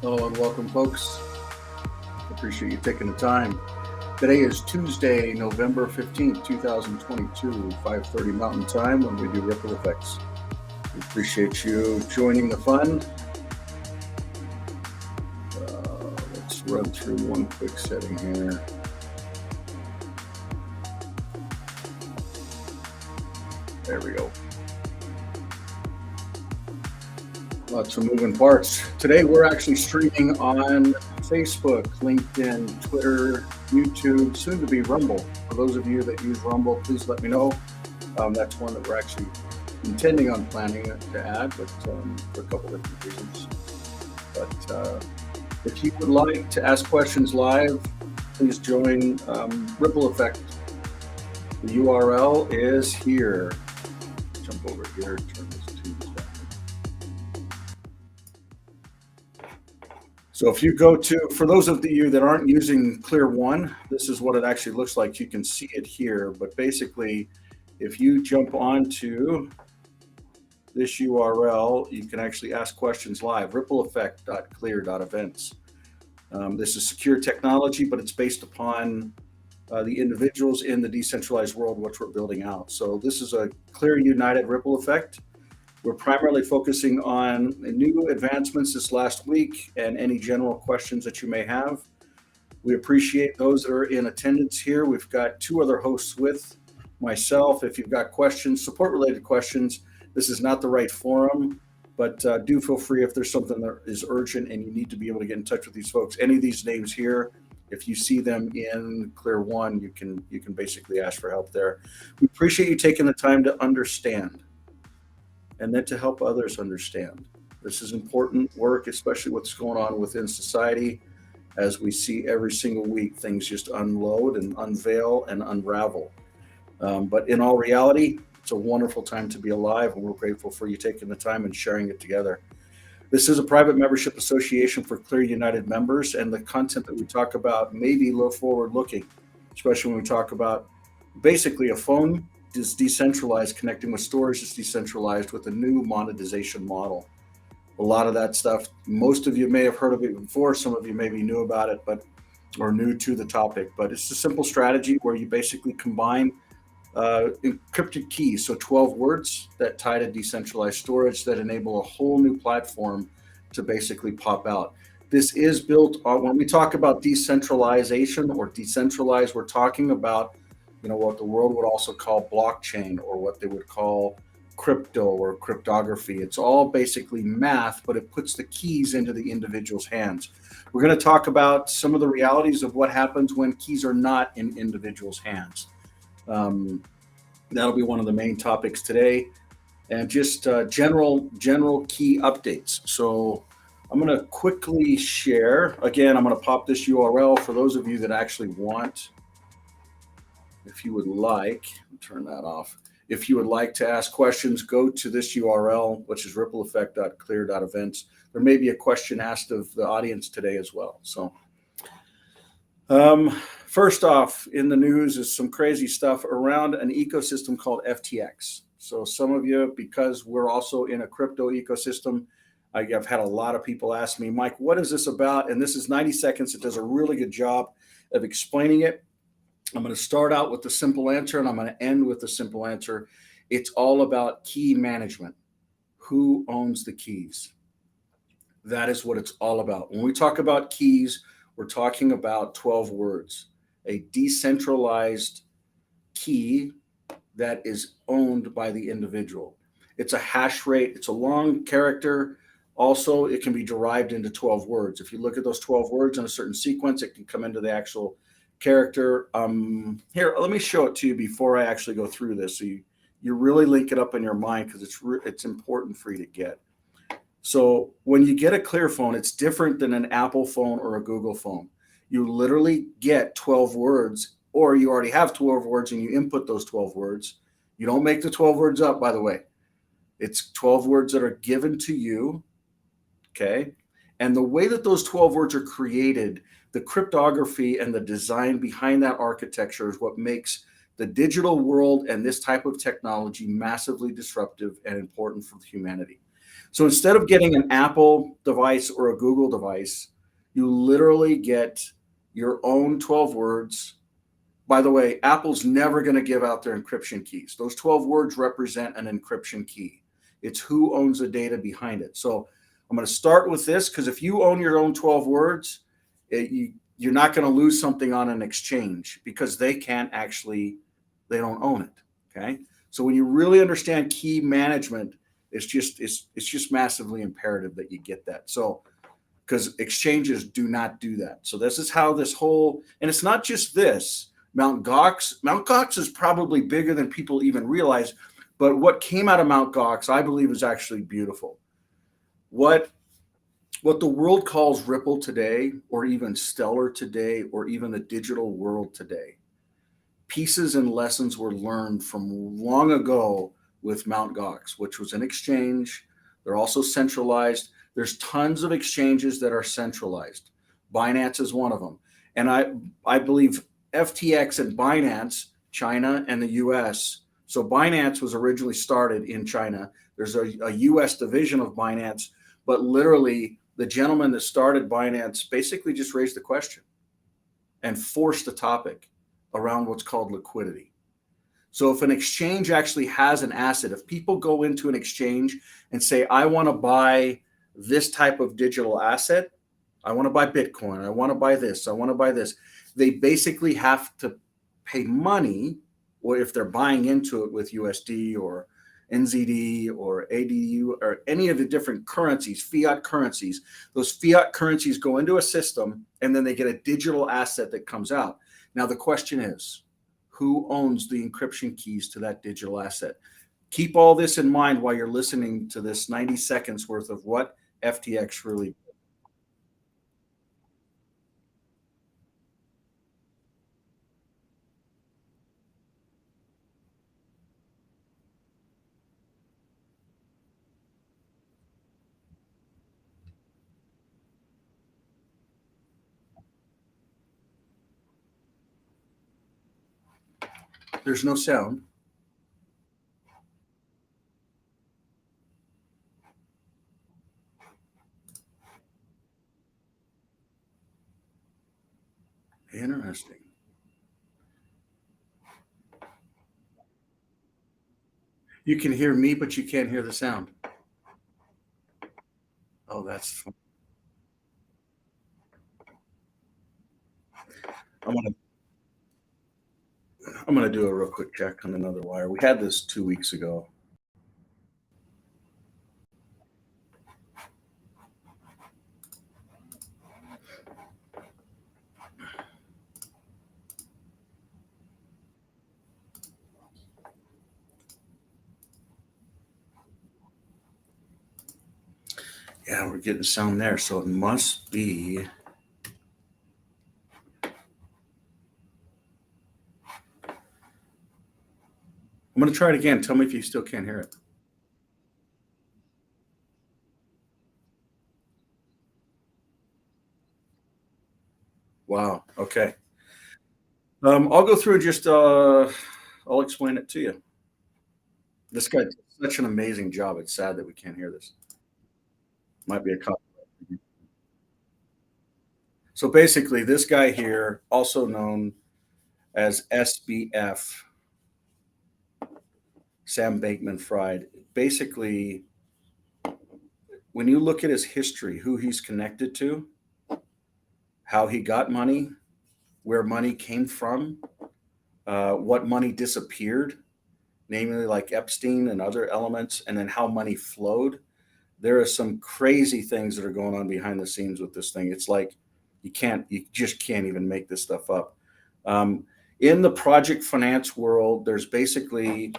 Hello and welcome, folks. Appreciate you taking the time. Today is Tuesday, November 15th, 2022, 5:30 Mountain Time when we do Ripple Effects. We appreciate you joining the fun. Let's run through one quick setting here. There we go. Lots of moving parts. Today we're actually streaming on Facebook, LinkedIn, Twitter, YouTube, soon to be Rumble. For those of you that use Rumble, please let me know. That's one that we're actually intending on planning to add, but for a couple different reasons. But if you would like to ask questions live, please join Ripple Effect. The URL is here. Jump over here, turn this to down. So if you go to, for those of you that aren't using Clear One, this is what it actually looks like. You can see it here, but basically, if you jump onto this URL, you can actually ask questions live, rippleeffect.clear.events. This is secure technology, but it's based upon the individuals in the decentralized world, which we're building out. So this is a ClearUnited Ripple Effect. We're primarily focusing on new advancements this last week and any general questions that you may have. We appreciate those that are in attendance here. We've got two other hosts with myself. If you've got questions, support-related questions, this is not the right forum, but do feel free if there's something that is urgent and you need to be able to get in touch with these folks. Any of these names here, if you see them in Clear One, you can basically ask for help there. We appreciate you taking the time to understand and then to help others understand. This is important work, especially what's going on within society, as we see every single week things just unload and unveil and unravel. But in all reality, it's a wonderful time to be alive, and we're grateful for you taking the time and sharing it together. This is a private membership association for ClearUnited members, and the content that we talk about may be low forward-looking, especially when we talk about basically a phone is decentralized, connecting with storage is decentralized with a new monetization model. A lot of that stuff, most of you may have heard of it before, some of you maybe knew about it, or new to the topic, but it's a simple strategy where you basically combine encrypted keys, so 12 words that tie to decentralized storage that enable a whole new platform to basically pop out. This is built on, when we talk about decentralization or decentralized, we're talking about what the world would also call blockchain, or what they would call crypto or cryptography. It's all basically math, but it puts the keys into the individual's hands. We're going to talk about some of the realities of what happens when keys are not in individuals' hands. That'll be one of the main topics today, and just general key updates. So I'm going to quickly share. Again, I'm going to pop this URL for those of you that actually want. If you would like, turn that off. If you would like to ask questions, go to this URL, which is rippleeffect.clear.events. There may be a question asked of the audience today as well. So first off, in the news is some crazy stuff around an ecosystem called FTX. So some of you, because we're also in a crypto ecosystem, I've had a lot of people ask me, Mike, what is this about? And this is 90 seconds. It does a really good job of explaining it. I'm going to start out with the simple answer, and I'm going to end with the simple answer. It's all about key management. Who owns the keys? That is what it's all about. When we talk about keys, we're talking about 12 words, a decentralized key that is owned by the individual. It's a hash rate. It's a long character. Also, it can be derived into 12 words. If you look at those 12 words in a certain sequence, it can come into the actual character. Here, let me show it to you before I actually go through this, so you really link it up in your mind, because it's important for you to get. So when you get a Clear phone, it's different than an Apple phone or a Google phone. You literally get 12 words, or you already have 12 words and you input those 12 words. You don't make the 12 words up, by the way. It's 12 words that are given to you, okay? And the way that those 12 words are created, the cryptography and the design behind that architecture is what makes the digital world and this type of technology massively disruptive and important for humanity. So instead of getting an Apple device or a Google device, you literally get your own 12 words. By the way, Apple's never going to give out their encryption keys. Those 12 words represent an encryption key. It's who owns the data behind it. So I'm going to start with this because if you own your own 12 words, you're not going to lose something on an exchange because they can't actually, they don't own it. Okay. So when you really understand key management, it's just massively imperative that you get that. So because exchanges do not do that. So this is how this whole, and it's not just this. Mount Gox is probably bigger than people even realize, but what came out of Mount Gox, I believe, is actually beautiful. What the world calls Ripple today, or even Stellar today, or even the digital world today, pieces and lessons were learned from long ago with Mount Gox, which was an exchange. They're also centralized. There's tons of exchanges that are centralized. Binance is one of them. And I believe FTX and Binance, China and the US. So Binance was originally started in China. There's a US division of Binance, but literally the gentleman that started Binance basically just raised the question and forced the topic around what's called liquidity. So if an exchange actually has an asset, if people go into an exchange and say, I want to buy this type of digital asset, I want to buy Bitcoin, I want to buy this, I want to buy this, they basically have to pay money, or if they're buying into it with USD or NZD or ADU or any of the different currencies, fiat currencies, those fiat currencies go into a system and then they get a digital asset that comes out. Now, the question is, who owns the encryption keys to that digital asset? Keep all this in mind while you're listening to this 90 seconds worth of what FTX really. There's no sound. Interesting. You can hear me, but you can't hear the sound. Oh, that's fun. I'm gonna I'm gonna do a real quick check on another wire. We had this 2 weeks ago. Yeah, we're getting sound there, so it must be. I'm gonna try it again. Tell me if you still can't hear it. Wow. Okay. I'll go through and just I'll explain it to you. This guy did such an amazing job. It's sad that we can't hear this. Might be a copy. So basically, this guy here, also known as SBF, Sam Bankman Fried, basically, when you look at his history, who he's connected to, how he got money, where money came from, what money disappeared, namely like Epstein and other elements, and then how money flowed. There are some crazy things that are going on behind the scenes with this thing. It's like you just can't even make this stuff up. In the project finance world, there's basically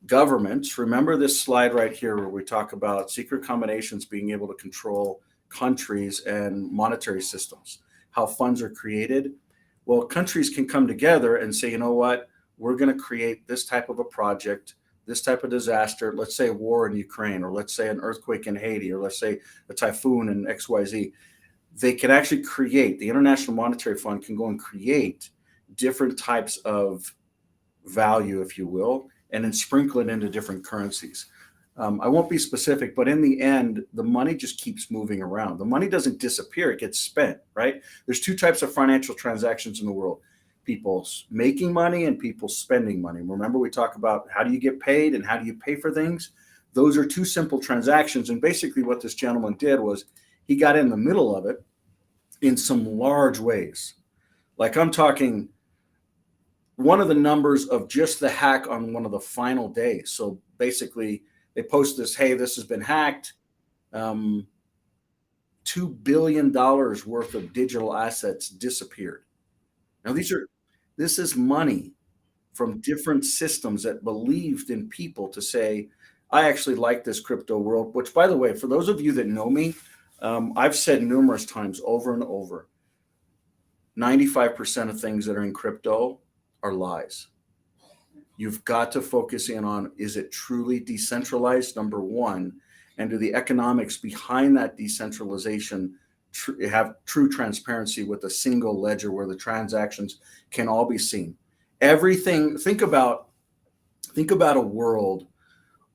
governments. Remember this slide right here where we talk about secret combinations being able to control countries and monetary systems, how funds are created. Well, countries can come together and say, you know what, we're going to create this type of a project, this type of disaster, let's say a war in Ukraine, or let's say an earthquake in Haiti, or let's say a typhoon in XYZ. They can actually create, the International Monetary Fund can go and create different types of value, if you will, and then sprinkle it into different currencies. I won't be specific, but in the end, the money just keeps moving around. The money doesn't disappear, it gets spent, right? There's two types of financial transactions in the world: people making money and people spending money. Remember, we talk about how do you get paid and how do you pay for things? Those are two simple transactions. And basically, what this gentleman did was he got in the middle of it in some large ways. Like, I'm talking one of the numbers of just the hack on one of the final days. So basically, they post this, hey, this has been hacked. $2 billion worth of digital assets disappeared. Now, this is money from different systems that believed in people to say, I actually like this crypto world, which, by the way, for those of you that know me, I've said numerous times over and over, 95% of things that are in crypto are lies. You've got to focus in on, is it truly decentralized, number one, and do the economics behind that decentralization have true transparency with a single ledger where the transactions can all be seen. Everything, think about a world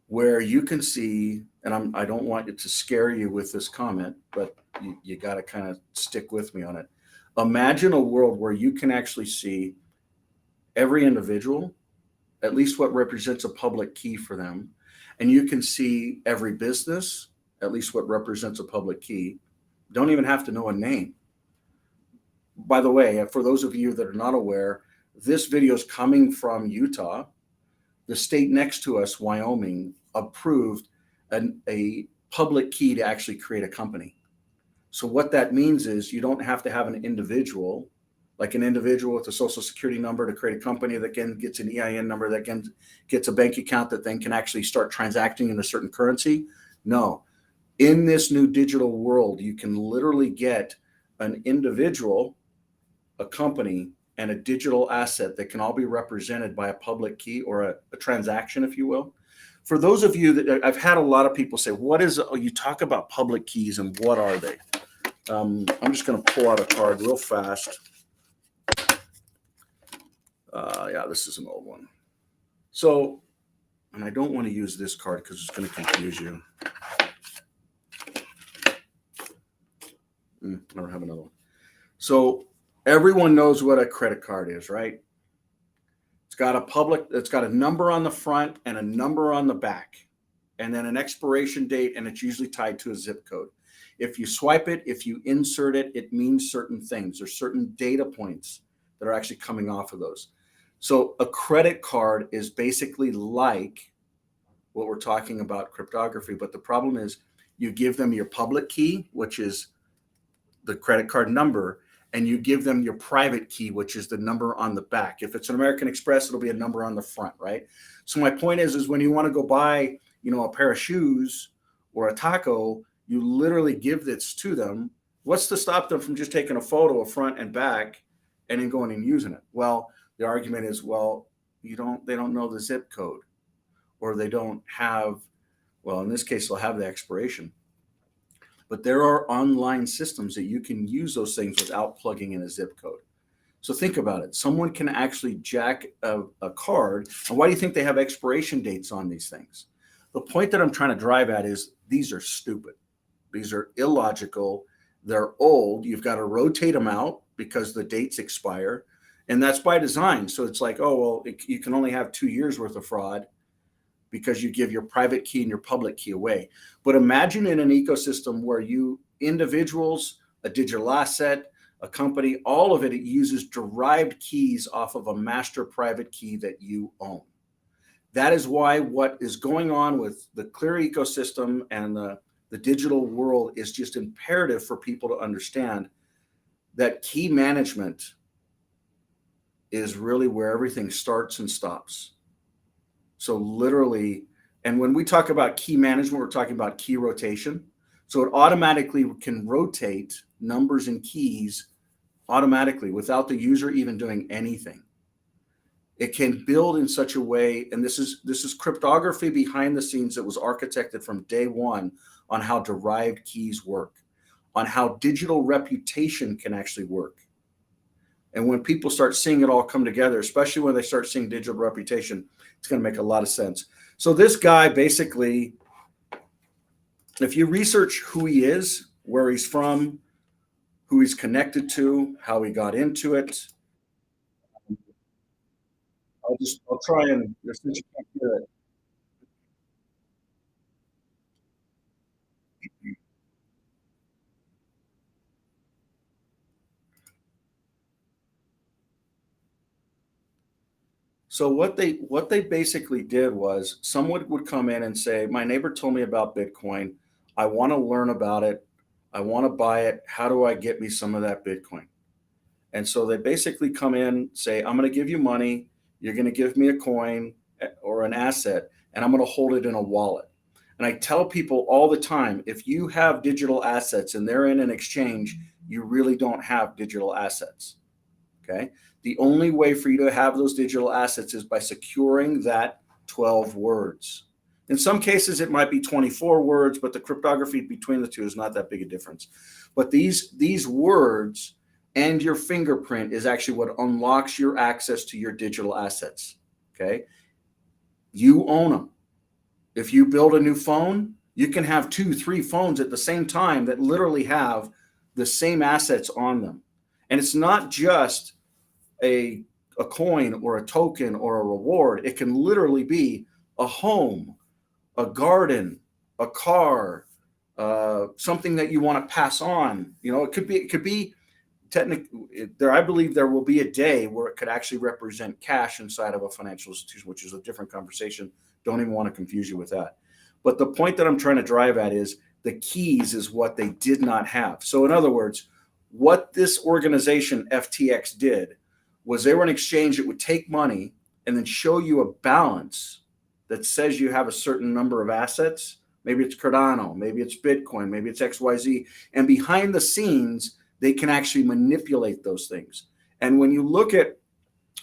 where you can see, and I don't want it to scare you with this comment, but you got to kind of stick with me on it. Imagine a world where you can actually see every individual, at least what represents a public key for them. And you can see every business, at least what represents a public key. Don't even have to know a name. By the way, for those of you that are not aware, this video is coming from Utah. The state next to us, Wyoming, approved a public key to actually create a company. So what that means is you don't have to have an individual, like an individual with a social security number, to create a company that then gets an EIN number, that gets a bank account that then can actually start transacting in a certain currency. No, in this new digital world, you can literally get an individual, a company, and a digital asset that can all be represented by a public key or a transaction, if you will. For those of you that I've had a lot of people say, you talk about public keys and what are they? I'm just going to pull out a card real fast. Yeah, this is an old one. So, and I don't want to use this card because it's going to confuse you. I don't have another one. So everyone knows what a credit card is, right? It's got a number on the front and a number on the back, and then an expiration date, and it's usually tied to a zip code. If you swipe it, if you insert it, it means certain things. There's certain data points that are actually coming off of those. So a credit card is basically like what we're talking about cryptography, but the problem is you give them your public key, which is the credit card number, and you give them your private key, which is the number on the back. If it's an American Express, it'll be a number on the front, right? So my point is when you want to go buy, a pair of shoes or a taco, you literally give this to them. What's to stop them from just taking a photo of front and back and then going and using it? Well, the argument is, they don't know the zip code, or they don't have, in this case, they'll have the expiration. But there are online systems that you can use those things without plugging in a zip code. So think about it. Someone can actually jack a card. And why do you think they have expiration dates on these things? The point that I'm trying to drive at is these are stupid. These are illogical. They're old. You've got to rotate them out because the dates expire. And that's by design. So it's like, you can only have 2 years worth of fraud because you give your private key and your public key away. But imagine in an ecosystem where individuals, a digital asset, a company, all of it uses derived keys off of a master private key that you own. That is why what is going on with the Clear ecosystem and the digital world is just imperative for people to understand that key management is really where everything starts and stops. So literally, and when we talk about key management, we're talking about key rotation. So it automatically can rotate numbers and keys automatically without the user even doing anything. It can build in such a way, and this is cryptography behind the scenes that was architected from day one on how derived keys work, on how digital reputation can actually work. And when people start seeing it all come together, especially when they start seeing digital reputation, it's going to make a lot of sense. So this guy basically If you research who he is, where he's from, who he's connected to, how he got into it, I'll try and since you can't hear it. So what they basically did was someone would come in and say, "My neighbor told me about Bitcoin. I want to learn about it. I want to buy it. How do I get me some of that Bitcoin?" And so they basically come in, say, "I'm going to give you money. You're going to give me a coin or an asset, and I'm going to hold it in a wallet." And I tell people all the time, if you have digital assets and they're in an exchange, you really don't have digital assets. Okay. The only way for you to have those digital assets is by securing that 12 words. In some cases, it might be 24 words, but the cryptography between the two is not that big a difference. But these words and your fingerprint is actually what unlocks your access to your digital assets. Okay. You own them. If you build a new phone, you can have two, three phones at the same time that literally have the same assets on them. And it's not just a a coin or a token or a reward. It can literally be a home, a garden, a car, something that you want to pass on. It could be technically there. I believe there will be a day where it could actually represent cash inside of a financial institution, which is a different conversation. Don't even want to confuse you with that. But the point that I'm trying to drive at is the keys is what they did not have. So in other words, what this organization FTX did was they were an exchange that would take money and then show you a balance that says you have a certain number of assets. Maybe it's Cardano, maybe it's Bitcoin, maybe it's XYZ. And behind the scenes, they can actually manipulate those things. And when you look at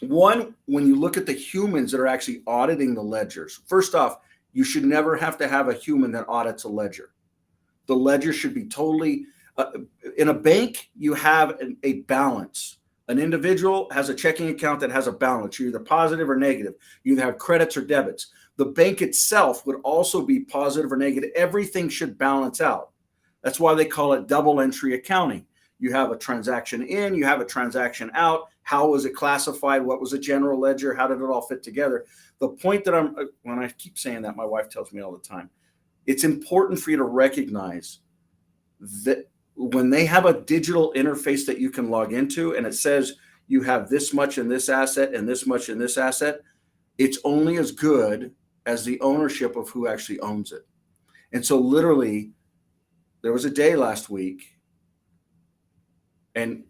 the humans that are actually auditing the ledgers, first off, you should never have to have a human that audits a ledger. The ledger should be totally in a bank, you have a balance. An individual has a checking account that has a balance. You're either positive or negative. You either have credits or debits. The bank itself would also be positive or negative. Everything should balance out. That's why they call it double entry accounting. You have a transaction in, you have a transaction out. How was it classified? What was a general ledger? How did it all fit together? The point that when I keep saying that, my wife tells me all the time, it's important for you to recognize that when they have a digital interface that you can log into and it says you have this much in this asset and this much in this asset, it's only as good as the ownership of who actually owns it. And so literally there was a day last week, and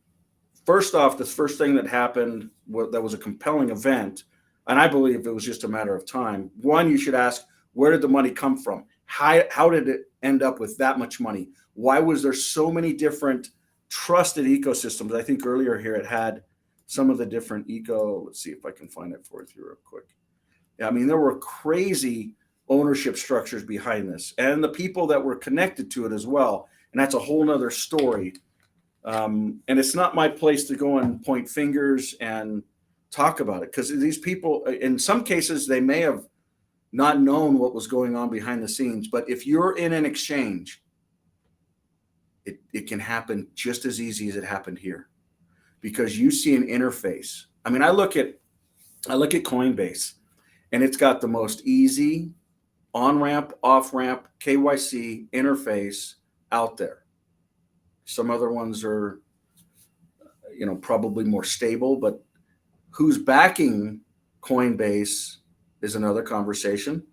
first off, the first thing that happened that was a compelling event, and I believe it was just a matter of time. One, you should ask, where did the money come from? How did it end up with that much money? Why was there so many different trusted ecosystems? I think earlier here it had some of the different let's see if I can find it for you real quick. Yeah, I mean, there were crazy ownership structures behind this and the people that were connected to it as well. And that's a whole nother story. And it's not my place to go and point fingers and talk about it, because these people, in some cases, they may have not known what was going on behind the scenes. But if you're in an exchange, it can happen just as easy as it happened here, because you see an interface. I mean, I look at Coinbase, and it's got the most easy on-ramp, off-ramp, KYC interface out there. Some other ones are, probably more stable, but who's backing Coinbase is another conversation.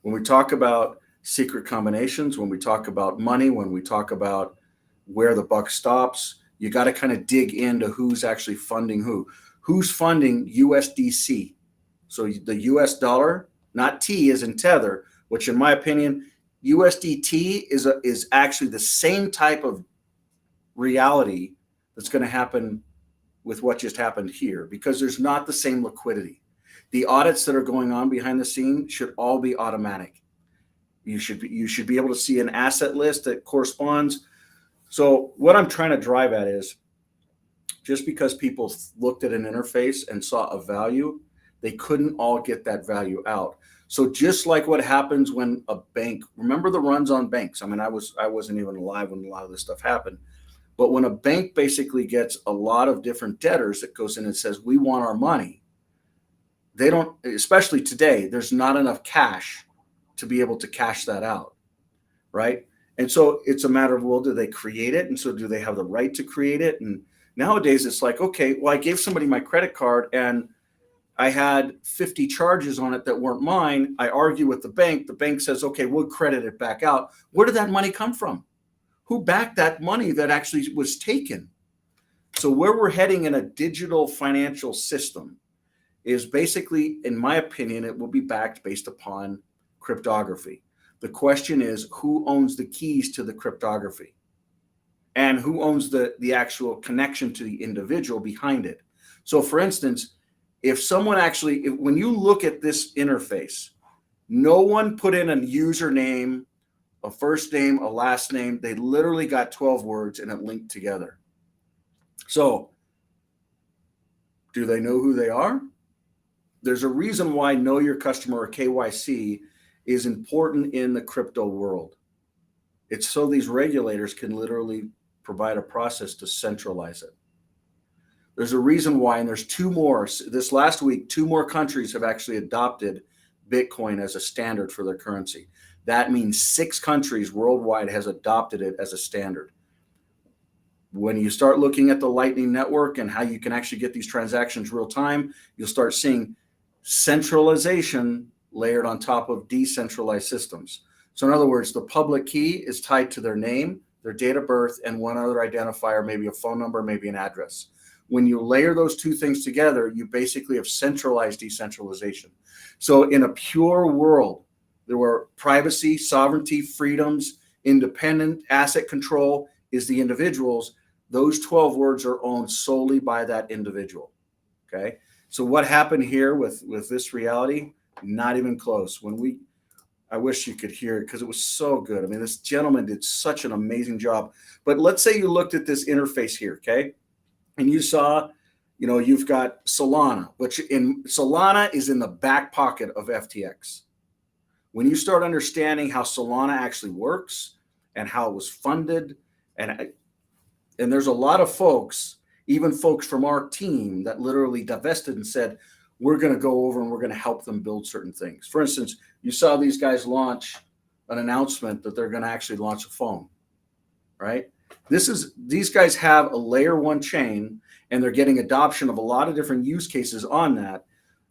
When we talk about secret combinations, when we talk about money, when we talk about where the buck stops, you got to kind of dig into who's actually funding who. Who's funding USDC? So the US dollar, not T as in tether, which in my opinion, USDT is actually the same type of reality that's going to happen with what just happened here, because there's not the same liquidity. The audits that are going on behind the scene should all be automatic. You should be able to see an asset list that corresponds. So what I'm trying to drive at is, just because people looked at an interface and saw a value, they couldn't all get that value out. So just like what happens when a bank, remember the runs on banks. I mean, I wasn't even alive when a lot of this stuff happened. But when a bank basically gets a lot of different debtors that goes in and says, we want our money, they don't, especially today, there's not enough cash to be able to cash that out, right? And so it's a matter of, well, do they create it? And so do they have the right to create it? And nowadays it's like, okay, well, I gave somebody my credit card and I had 50 charges on it that weren't mine. I argue with the bank. The bank says, okay, we'll credit it back out. Where did that money come from? Who backed that money that actually was taken? So where we're heading in a digital financial system is basically, in my opinion, it will be backed based upon cryptography. The question is, who owns the keys to the cryptography? And who owns the actual connection to the individual behind it? So for instance, if someone actually, when you look at this interface, no one put in a username, a first name, a last name. They literally got 12 words and it linked together. So do they know who they are? There's a reason why know your customer or KYC is important in the crypto world. It's so these regulators can literally provide a process to centralize it. There's a reason why, and there's two more. This last week, two more countries have actually adopted Bitcoin as a standard for their currency. That means 6 countries worldwide has adopted it as a standard. When you start looking at the Lightning Network and how you can actually get these transactions real time, you'll start seeing centralization layered on top of decentralized systems. So in other words, the public key is tied to their name, their date of birth, and one other identifier, maybe a phone number, maybe an address. When you layer those two things together, you basically have centralized decentralization. So in a pure world, there were privacy, sovereignty, freedoms, independent asset control is the individuals. Those 12 words are owned solely by that individual. Okay. So what happened here with this reality? Not even close. I wish you could hear it because it was so good. I mean, this gentleman did such an amazing job. But let's say you looked at this interface here, okay? And you saw, you've got Solana, which in Solana is in the back pocket of FTX. When you start understanding how Solana actually works and how it was funded, and there's a lot of folks, even folks from our team, that literally divested and said, we're going to go over and we're going to help them build certain things. For instance, you saw these guys launch an announcement that they're going to actually launch a phone, right? These guys have a layer 1 chain and they're getting adoption of a lot of different use cases on that.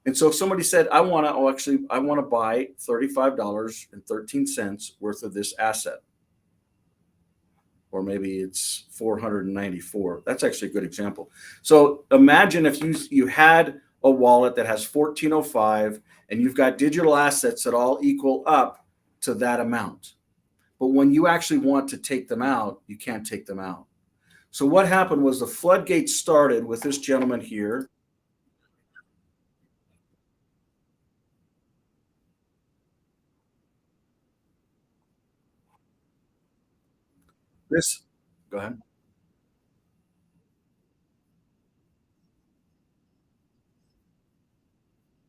And so if somebody said, I want to buy $35.13 worth of this asset, or maybe it's 494. That's actually a good example. So imagine if you had a wallet that has 1405 and you've got digital assets that all equal up to that amount. But when you actually want to take them out, you can't take them out. So what happened was the floodgates started with this gentleman here. This, go ahead.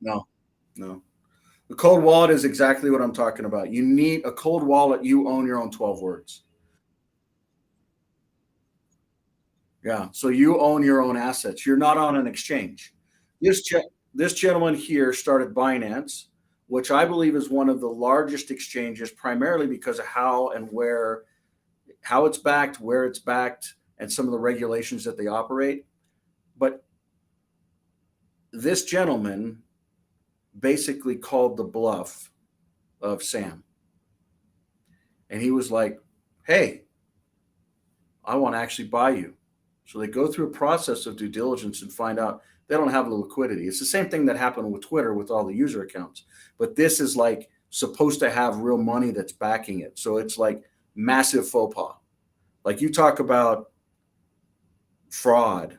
No, no. The cold wallet is exactly what I'm talking about. You need a cold wallet. You own your own 12 words. Yeah. So you own your own assets. You're not on an exchange. This this gentleman here started Binance, which I believe is one of the largest exchanges, primarily because of how it's backed, where it's backed, and some of the regulations that they operate. But this gentleman basically called the bluff of Sam. And he was like, hey, I want to actually buy you. So they go through a process of due diligence and find out they don't have the liquidity. It's the same thing that happened with Twitter with all the user accounts. But this is like supposed to have real money that's backing it. So it's like massive faux pas. Like you talk about fraud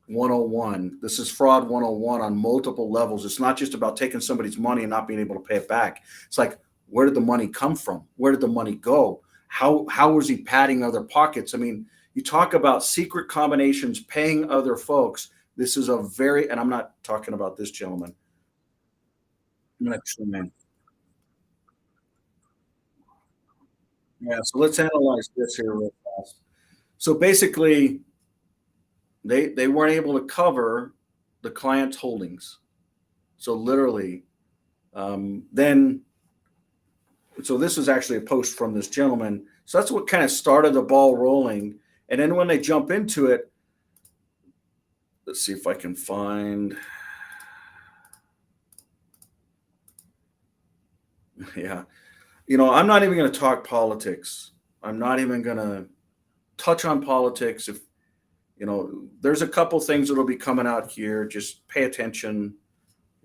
101. This is fraud 101 on multiple levels. It's not just about taking somebody's money and not being able to pay it back. It's like, where did the money come from? Where did the money go? How was he padding other pockets? I mean, you talk about secret combinations, paying other folks. This is and I'm not talking about this gentleman. I'm not sure, man. Yeah, so let's analyze this here real fast. So basically, they weren't able to cover the client's holdings. So literally, then so this is actually a post from this gentleman. So that's what kind of started the ball rolling. And then when they jump into it, let's see if I can find. Yeah, I'm not even going to talk politics. I'm not even going to touch on politics. If there's a couple things that'll be coming out here. Just pay attention.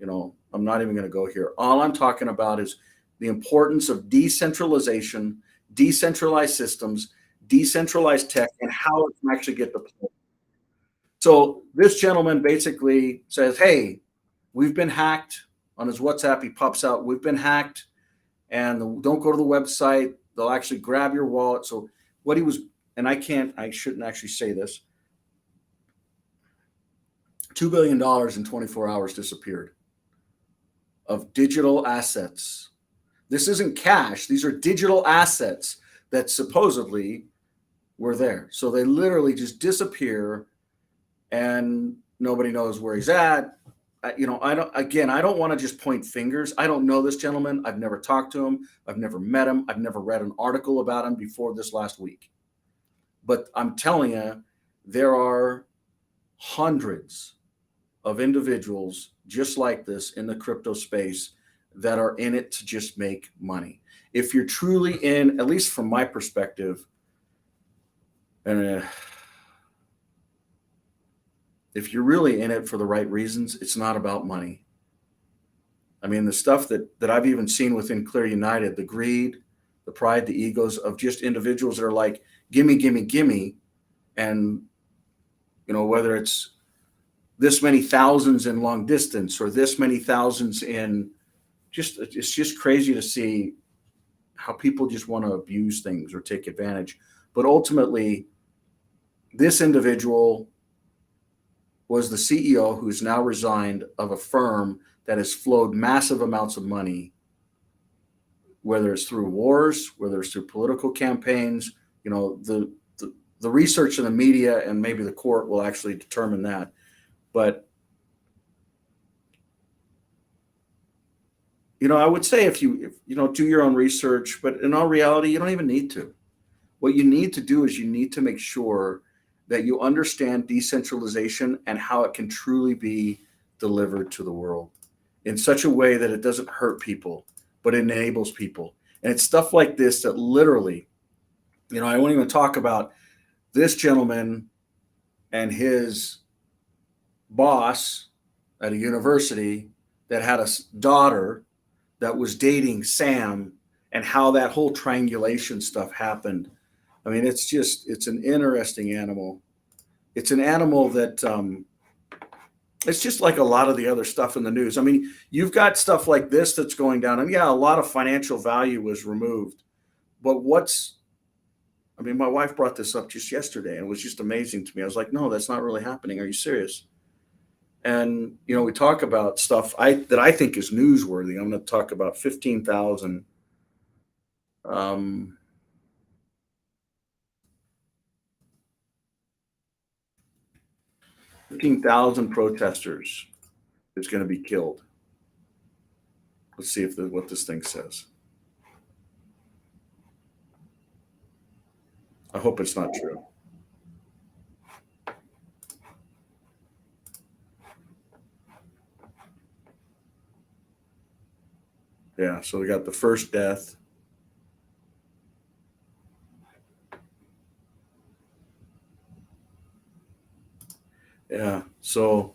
I'm not even going to go here. All I'm talking about is the importance of decentralization, decentralized systems, decentralized tech, and how it can actually get deployed. So this gentleman basically says, "Hey, we've been hacked." On his WhatsApp, he pops out, "We've been hacked, and don't go to the website. They'll actually grab your wallet." So what he was, and I shouldn't actually say this. $2 billion in 24 hours disappeared of digital assets. This isn't cash. These are digital assets that supposedly were there. So they literally just disappear and nobody knows where he's at. I don't want to just point fingers. I don't know this gentleman. I've never talked to him. I've never met him. I've never read an article about him before this last week. But I'm telling you, there are hundreds of individuals just like this in the crypto space that are in it to just make money. If you're truly in, at least from my perspective, and if you're really in it for the right reasons, it's not about money. I mean, the stuff that I've even seen within ClearUnited, the greed, the pride, the egos of just individuals that are like, gimme, gimme, gimme. And, whether it's this many thousands in long distance or this many thousands in it's just crazy to see how people just want to abuse things or take advantage. But ultimately, this individual was the CEO who's now resigned of a firm that has flowed massive amounts of money, whether it's through wars, whether it's through political campaigns. The research in the media and maybe the court will actually determine that. But I would say if you do your own research, but in all reality, you don't even need to. What you need to do is you need to make sure that you understand decentralization and how it can truly be delivered to the world in such a way that it doesn't hurt people, but it enables people. And it's stuff like this that literally, I won't even talk about this gentleman and his boss at a university that had a daughter that was dating Sam and how that whole triangulation stuff happened. I mean, it's an interesting animal. It's an animal that it's just like a lot of the other stuff in the news. I mean, you've got stuff like this that's going down, and yeah, a lot of financial value was removed. But my wife brought this up just yesterday, and it was just amazing to me. I was like, no, that's not really happening. Are you serious? And we talk about stuff that I think is newsworthy. I'm going to talk about 15,000 protesters is going to be killed. Let's see what this thing says. I hope it's not true. Yeah, so we got the first death. Yeah, so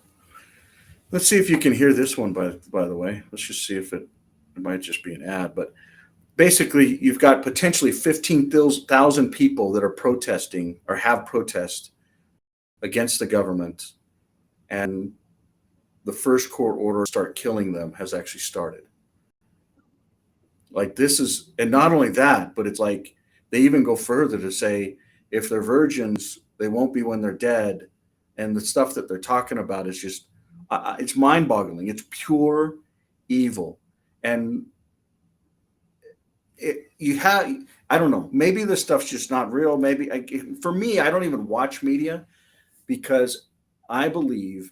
let's see if you can hear this one, by the way. Let's just see if it might just be an ad. But basically, you've got potentially 15,000 people that are protesting or have protest against the government. And the first court order to start killing them has actually started. Like this is, and not only that, but it's like they even go further to say if they're virgins, they won't be when they're dead. And the stuff that they're talking about is just, it's mind boggling. It's pure evil. And you have, I don't know, maybe this stuff's just not real. Maybe for me, I don't even watch media because I believe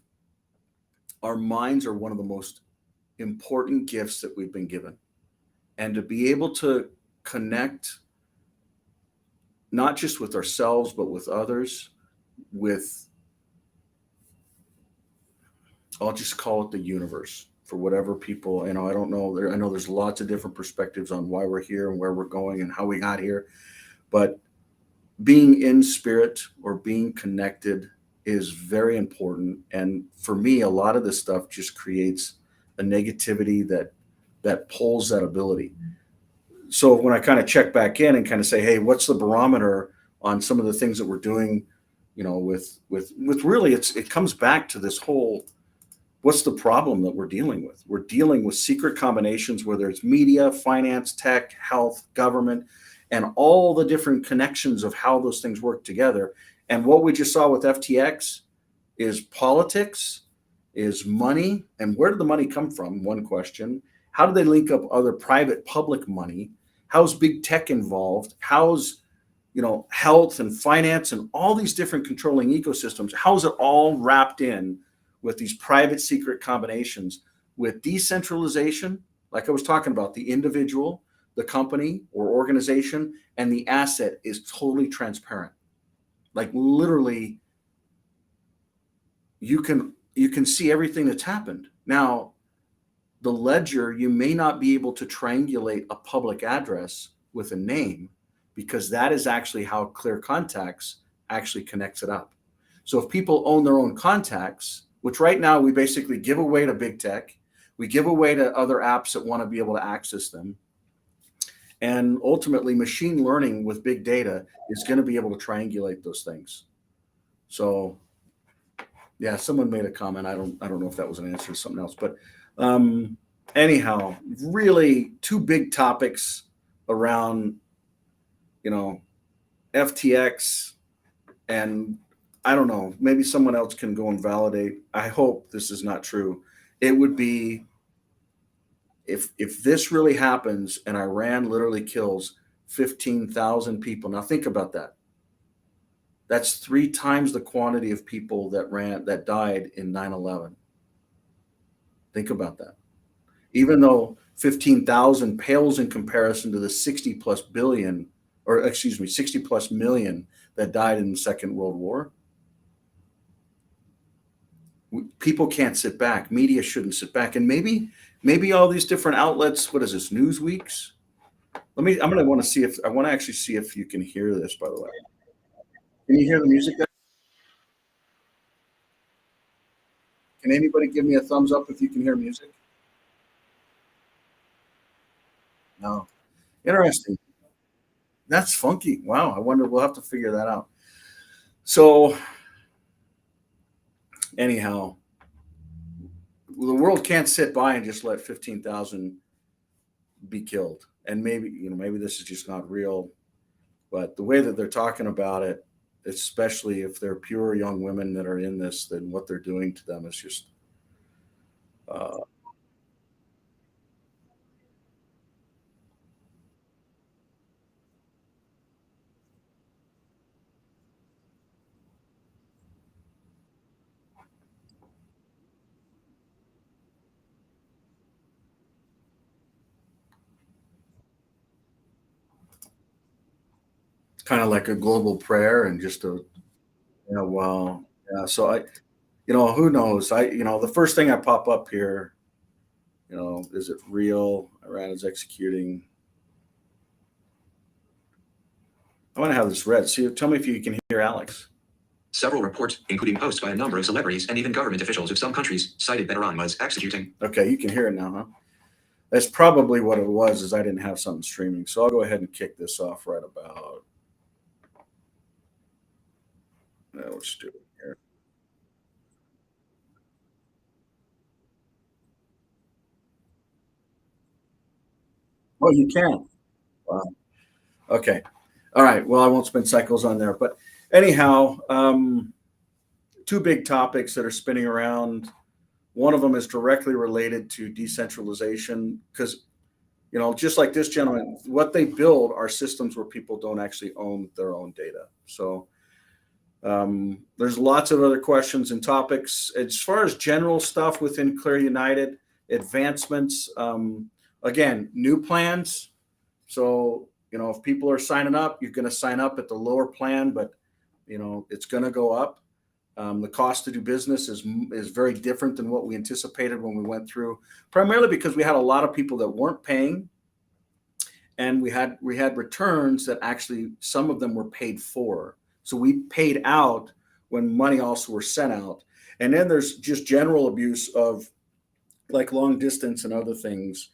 our minds are one of the most important gifts that we've been given. And to be able to connect not just with ourselves, but with others, with, I'll just call it the universe for whatever people, I don't know. I know there's lots of different perspectives on why we're here and where we're going and how we got here. But being in spirit or being connected is very important. And for me, a lot of this stuff just creates a negativity that pulls that ability. So when I kind of check back in and kind of say, hey, what's the barometer on some of the things that we're doing, with really, it comes back to this whole, what's the problem that we're dealing with? We're dealing with secret combinations, whether it's media, finance, tech, health, government, and all the different connections of how those things work together. And what we just saw with FTX is politics, is money. And where did the money come from? One question. How do they link up other private public money? How's big tech involved? How's health and finance and all these different controlling ecosystems? How's it all wrapped in with these private secret combinations with decentralization? Like I was talking about, the individual, the company or organization, and the asset is totally transparent. Like literally, you can see everything that's happened. Now, the ledger, you may not be able to triangulate a public address with a name because that is actually how Clear Contacts actually connects it up. So if people own their own contacts, which right now we basically give away to big tech, we give away to other apps that want to be able to access them. And ultimately, machine learning with big data is going to be able to triangulate those things. So yeah, someone made a comment. I don't know if that was an answer to something else, but anyhow, really two big topics around FTX, and I don't know, maybe someone else can go and validate. I hope this is not true. It would be, if this really happens and Iran literally kills 15,000 people. Now think about that. That's 3 times the quantity of people that died in 9/11. Think about that. Even though 15,000 pales in comparison to the 60 plus billion, or excuse me, 60 plus million that died in the Second World War, people can't sit back. Media shouldn't sit back. And maybe all these different outlets, what is this, news weeks? I'm going to want to see if I want to actually see if you can hear this, by the way. Can you hear the music? Can anybody give me a thumbs up if you can hear music? No. Interesting. That's funky. Wow. I wonder, we'll have to figure that out. So anyhow, the world can't sit by and just let 15,000 be killed. And maybe this is just not real, but the way that they're talking about it, especially if they're pure young women that are in this, then what they're doing to them is just uh, kind of like a global prayer and just well, yeah. So who knows? The first thing I pop up here, is it real? Iran is executing. I want to have this read. See, tell me if you can hear Alex. Several reports, including posts by a number of celebrities and even government officials of some countries, cited that Iran was executing. Okay, you can hear it now, huh? That's probably what it was, is I didn't have something streaming. So I'll go ahead and kick this off right about. Let's do it here. Oh, you can. Wow. Okay. All right. Well, I won't spend cycles on there. But anyhow, two big topics that are spinning around. One of them is directly related to decentralization because just like this gentleman, what they build are systems where people don't actually own their own data. So there's lots of other questions and topics. As far as general stuff within ClearUnited, advancements, again, new plans. So, if people are signing up, you're going to sign up at the lower plan, but, it's going to go up. The cost to do business is very different than what we anticipated when we went through, primarily because we had a lot of people that weren't paying, and we had returns that actually some of them were paid for. So we paid out when money also were sent out. And then there's just general abuse of like long distance and other things.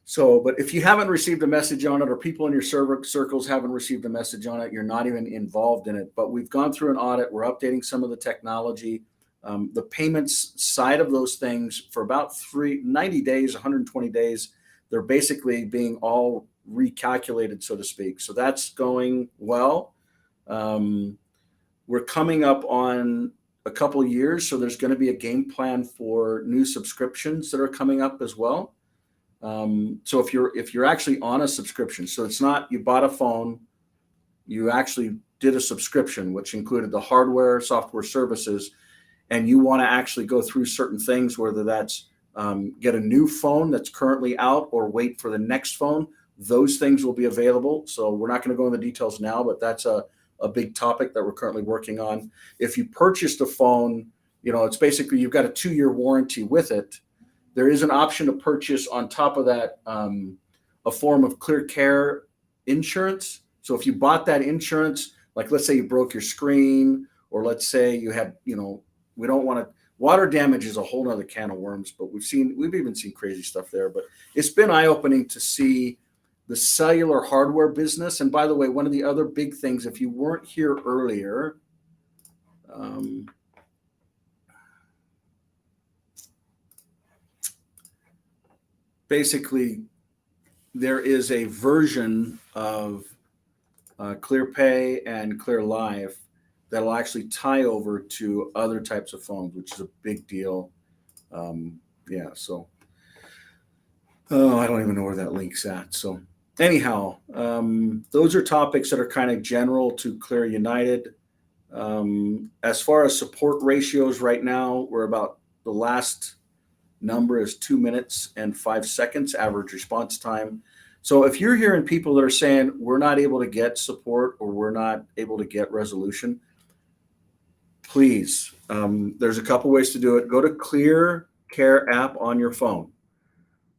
So, but if you haven't received a message on it, or people in your server circles haven't received a message on it, you're not even involved in it. But we've gone through an audit. We're updating some of the technology. The payments side of those things for about 90 days, 120 days, they're basically being all recalculated, so to speak. So that's going well. We're coming up on a couple of years, so there's going to be a game plan for new subscriptions that are coming up as well. So if you're actually on a subscription, so it's not you bought a phone, you actually did a subscription, which included the hardware, software services, and you want to actually go through certain things, whether that's get a new phone that's currently out or wait for the next phone, those things will be available. So we're not going to go into the details now, but that's a big topic that we're currently working on. If you purchased a phone, it's basically you've got a 2-year warranty with it. There is an option to purchase on top of that a form of ClearCare insurance. So if you bought that insurance, like let's say you broke your screen, or let's say you had, we don't want to, water damage is a whole nother can of worms, but we've even seen crazy stuff there. But it's been eye-opening to see the cellular hardware business. And by the way, one of the other big things, if you weren't here earlier, basically there is a version of ClearPay and ClearLife that'll actually tie over to other types of phones, which is a big deal. So I don't even know where that link's at. So anyhow, those are topics that are kind of general to ClearUnited. As far as support ratios right now, we're about, the last number is 2 minutes and 5 seconds average response time. So if you're hearing people that are saying we're not able to get support or we're not able to get resolution, please, there's a couple ways to do it. Go to ClearCare app on your phone.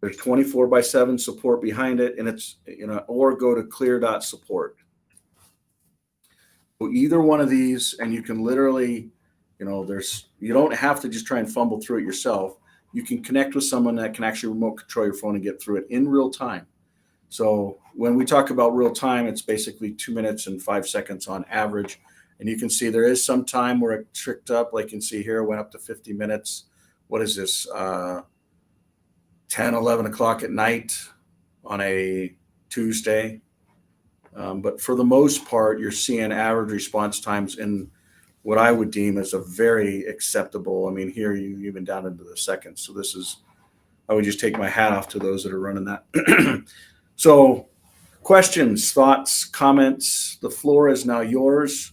There's 24/7 support behind it, and it's, or go to clear.support. So either one of these, and you can literally, you don't have to just try and fumble through it yourself. You can connect with someone that can actually remote control your phone and get through it in real time. So when we talk about real time, it's basically 2 minutes and 5 seconds on average. And you can see there is some time where it tricked up, like you can see here, went up to 50 minutes. What is this? 10, 11 o'clock at night on a Tuesday. But for the most part, you're seeing average response times in what I would deem as a very acceptable. I mean, here you even down into the seconds. So I would just take my hat off to those that are running that. So questions, thoughts, comments, the floor is now yours.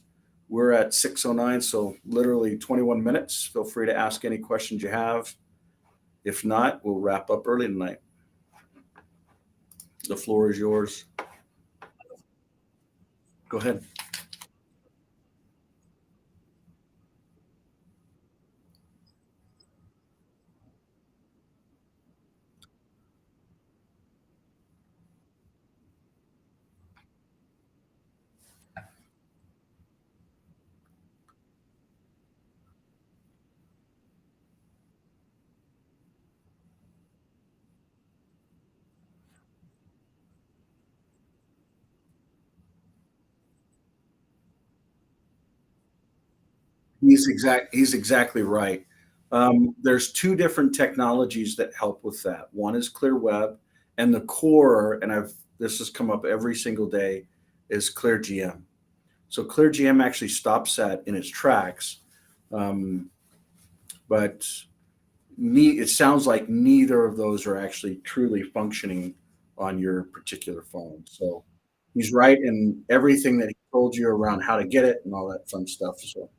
We're at 6:09, so literally 21 minutes. Feel free to ask any questions you have. If not, we'll wrap up early tonight. The floor is yours. Go ahead. He's exactly right. There's two different technologies that help with that. One is ClearWeb, and the core, and this has come up every single day, is ClearGM. So ClearGM actually stops that in its tracks, but it sounds like neither of those are actually truly functioning on your particular phone. So he's right in everything that he told you around how to get it and all that fun stuff. So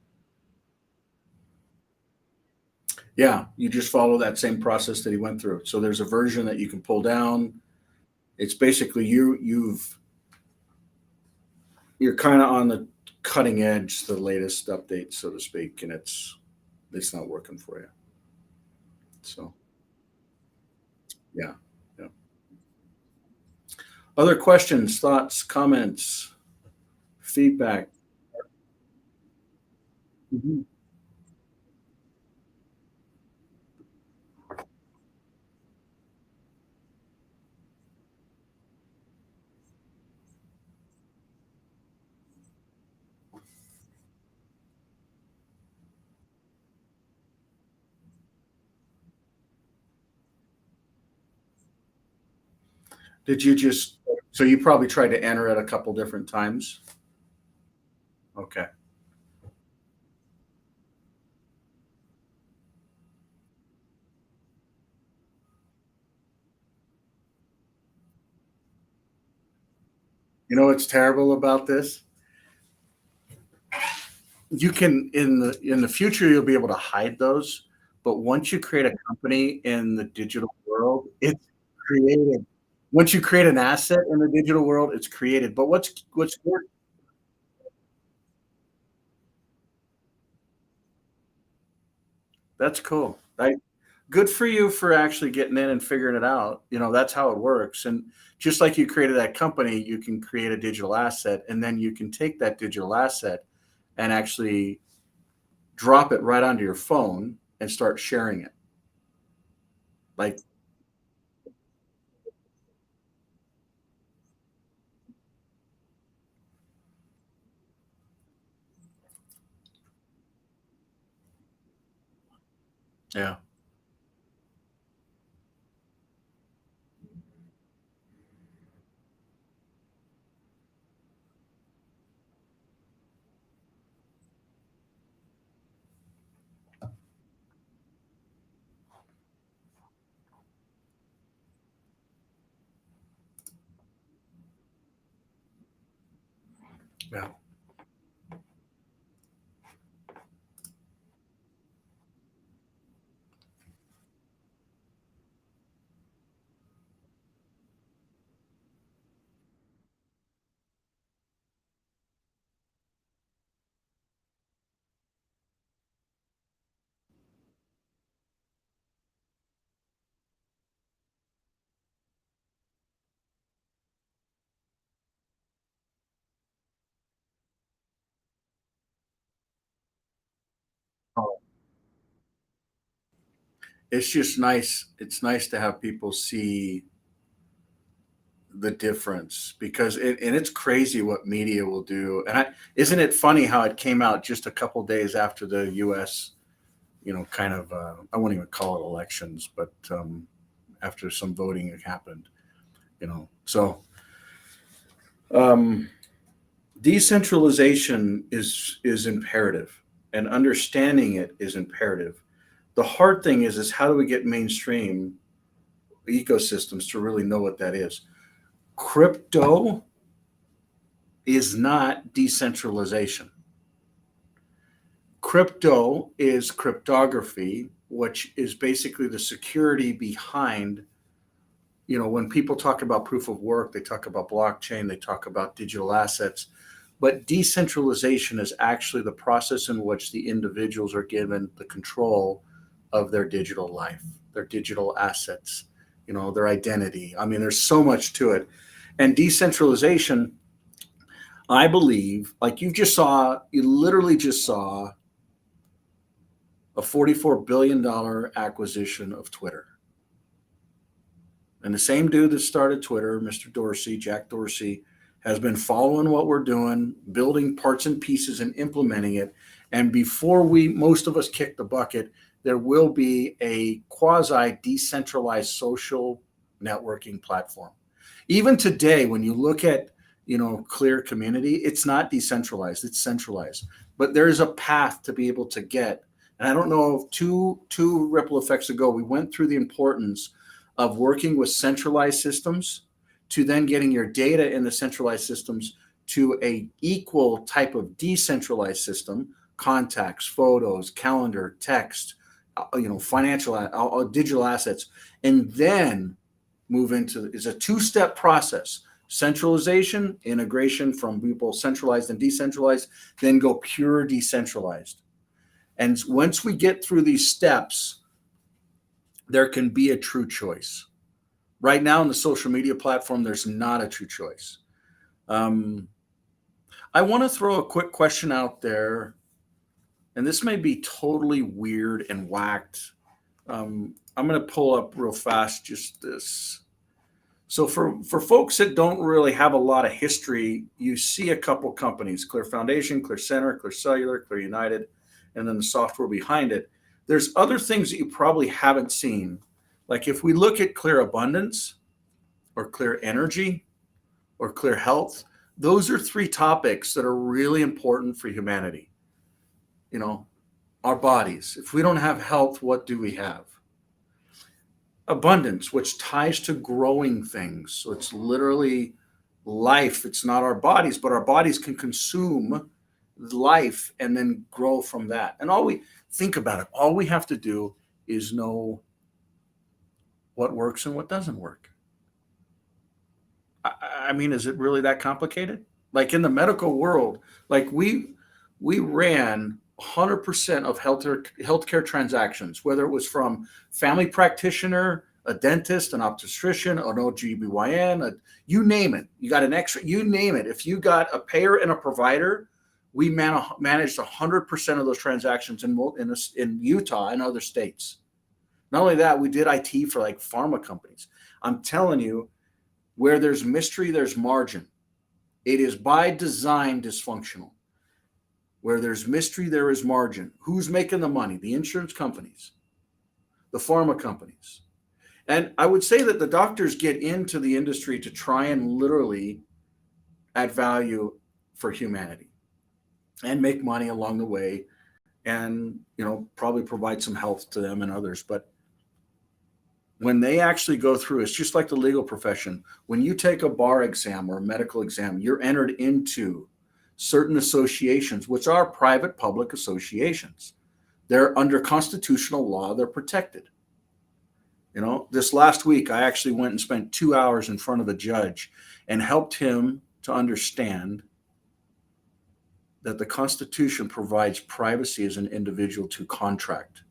yeah, you just follow that same process that he went through. So there's a version that you can pull down. It's basically you're kind of on the cutting edge, the latest update, so to speak, and it's not working for you. So yeah, yeah. Other questions, thoughts, comments, feedback? Mhm. Did you just so you probably tried to enter it a couple different times? Okay. You know what's terrible about this? You can in the future you'll be able to hide those, but once you create a company in the digital world, it's created. Once you create an asset in the digital world, it's created. But what's more that's cool. Good for you for actually getting in and figuring it out. You know, that's how it works. And just like you created that company, you can create a digital asset and then you can take that digital asset and actually drop it right onto your phone and start sharing it. Like, yeah, yeah, oh, it's just nice. It's nice to have people see the difference because and it's crazy what media will do. And isn't it funny how it came out just a couple days after the U.S. Kind of I won't even call it elections, but after some voting had happened, so um, decentralization is imperative, and understanding it is imperative. The hard thing is how do we get mainstream ecosystems to really know what that is? Crypto is not decentralization. Crypto is cryptography, which is basically the security behind, when people talk about proof of work, they talk about blockchain, they talk about digital assets. But decentralization is actually the process in which the individuals are given the control of their digital life, their digital assets, their identity. I mean, there's so much to it. And decentralization, I believe, like you literally just saw a $44 billion acquisition of Twitter. And the same dude that started Twitter, Mr. Dorsey, Jack Dorsey, has been following what we're doing, building parts and pieces and implementing it. And before most of us kick the bucket, there will be a quasi decentralized social networking platform. Even today, when you look at, Clear Community, it's not decentralized, it's centralized. But there's a path to be able to get. And I don't know if two ripple effects ago, we went through the importance of working with centralized systems to then getting your data in the centralized systems to a equal type of decentralized system, contacts, photos, calendar, text, financial, digital assets, and then move into is a two-step process: centralization, integration from both centralized and decentralized, then go pure decentralized. And once we get through these steps, there can be a true choice. Right now in the social media platform, there's not a true choice. I want to throw a quick question out there, and this may be totally weird and whacked. I'm going to pull up real fast just this. So for folks that don't really have a lot of history, you see a couple companies: Clear Foundation, Clear Center, Clear Cellular, ClearUnited, and then the software behind it. There's other things that you probably haven't seen. Like if we look at Clear Abundance or Clear Energy or Clear Health, those are three topics that are really important for humanity. Our bodies. If we don't have health, what do we have? Abundance, which ties to growing things. So it's literally life. It's not our bodies, but our bodies can consume life and then grow from that. And all we have to do is know what works and what doesn't work. I mean, is it really that complicated? Like in the medical world, like we ran 100% of healthcare transactions, whether it was from family practitioner, a dentist, an obstetrician, an OGBYN, you name it. You got an X-ray, you name it. If you got a payer and a provider, we managed 100% of those transactions in Utah and other states. Not only that, we did IT for like pharma companies. I'm telling you, where there's mystery, there's margin. It is by design dysfunctional. Where there's mystery, there is margin. Who's making the money? The insurance companies, the pharma companies. And I would say that the doctors get into the industry to try and literally add value for humanity and make money along the way, and probably provide some health to them and others. But when they actually go through, it's just like the legal profession. When you take a bar exam or a medical exam, you're entered into certain associations, which are private public associations. They're under constitutional law, they're protected. This last week, I actually went and spent 2 hours in front of a judge and helped him to understand that the Constitution provides privacy as an individual to contract.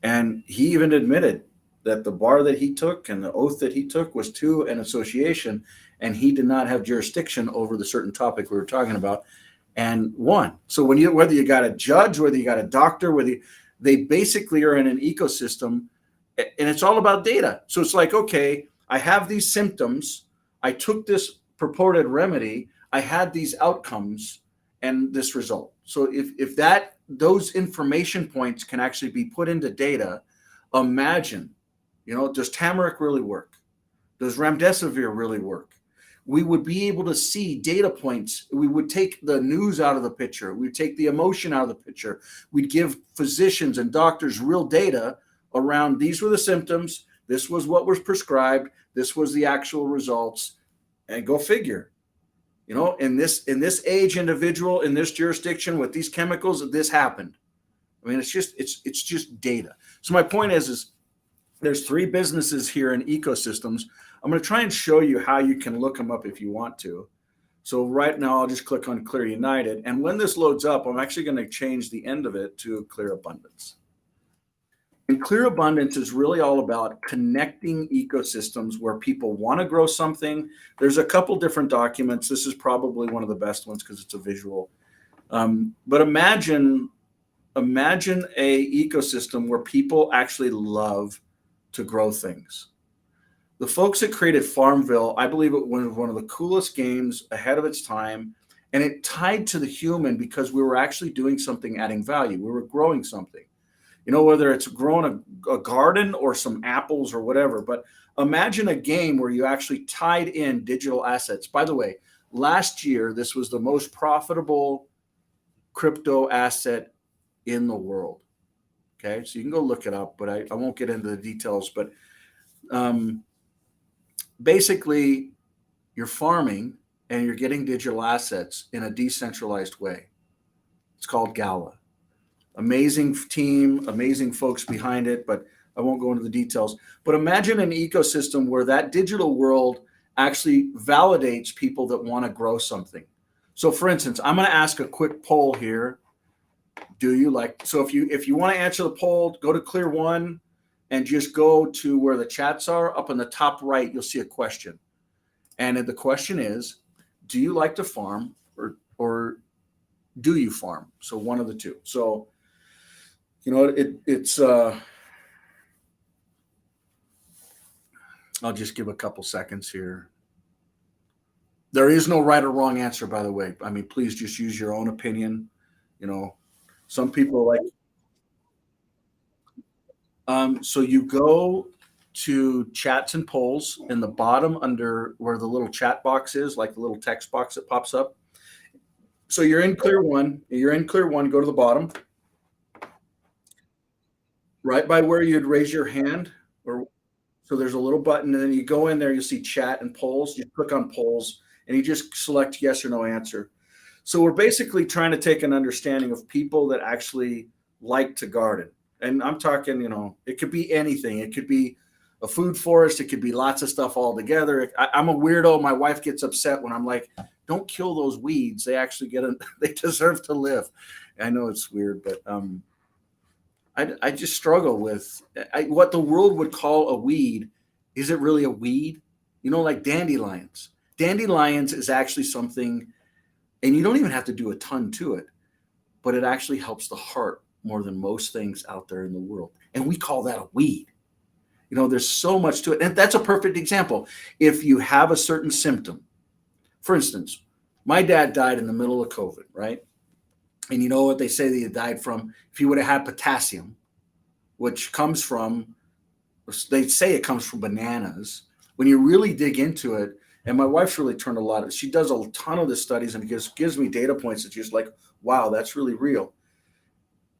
And he even admitted that the bar that he took and the oath that he took was to an association, and he did not have jurisdiction over the certain topic we were talking about, and won. So whether you got a judge, whether you got a doctor, they basically are in an ecosystem, and it's all about data. So it's like, okay, I have these symptoms, I took this purported remedy, I had these outcomes and this result. So if those information points can actually be put into data, imagine, does turmeric really work? Does remdesivir really work? We would be able to see data points. We would take the news out of the picture. We'd take the emotion out of the picture. We'd give physicians and doctors real data around these were the symptoms. This was what was prescribed. This was the actual results. And go figure. In this age individual, in this jurisdiction with these chemicals, this happened. I mean, it's just data. So my point is there's three businesses here in ecosystems. I'm going to try and show you how you can look them up if you want to. So right now I'll just click on ClearUnited. And when this loads up, I'm actually going to change the end of it to Clear Abundance. And Clear Abundance is really all about connecting ecosystems where people want to grow something. There's a couple different documents. This is probably one of the best ones because it's a visual. But imagine a ecosystem where people actually love to grow things. The folks that created Farmville, I believe it was one of the coolest games ahead of its time. And it tied to the human because we were actually doing something, adding value. We were growing something. Whether it's growing a garden or some apples or whatever. But imagine a game where you actually tied in digital assets. By the way, last year, this was the most profitable crypto asset in the world. Okay, so you can go look it up, but I won't get into the details. But basically you're farming and you're getting digital assets in a decentralized way. It's called Gala. Amazing team, amazing folks behind it, but I won't go into the details. But imagine an ecosystem where that digital world actually validates people that want to grow something. So for instance, I'm going to ask a quick poll here. Do you like, so if you want to answer the poll, go to Clear One and just go to where the chats are. Up in the top right, you'll see a question. And the question is, do you like to farm or do you farm? So one of the two. So, you know, it's I'll just give a couple seconds here. There is no right or wrong answer, by the way. I mean, please just use your own opinion. You know, some people like, so you go to chats and polls in the bottom under where the little chat box is, like the little text box that pops up. So you're in Clear One, go to the bottom, right by where you'd raise your hand, or so there's a little button, and then you go in there, you'll see chat and polls. You click on polls, and you just select yes or no answer. So we're basically trying to take an understanding of people that actually like to garden. And I'm talking, you know, it could be anything. It could be a food forest. It could be lots of stuff all together. I'm a weirdo. My wife gets upset when I'm like, don't kill those weeds. They actually they deserve to live. I know it's weird, but I just struggle with what the world would call a weed. Is it really a weed? You know, like dandelions. Dandelions is actually something, and you don't even have to do a ton to it, but it actually helps the heart more than most things out there in the world. And we call that a weed. You know, there's so much to it. And that's a perfect example. If you have a certain symptom, for instance, my dad died in the middle of COVID, right? And you know what they say that he died from? If he would have had potassium, which comes from, they say it comes from bananas. When you really dig into it, and my wife's really turned a lot of, she does a ton of the studies and gives me data points that just like, wow, that's really real.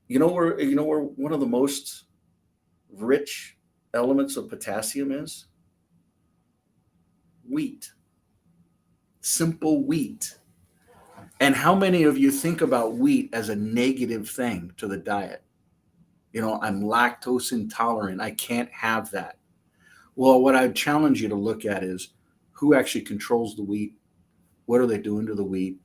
You know where one of the most rich elements of potassium is? Wheat. Simple wheat. And how many of you think about wheat as a negative thing to the diet? You know, I'm lactose intolerant. I can't have that. Well, what I challenge you to look at is who actually controls the wheat? What are they doing to the wheat?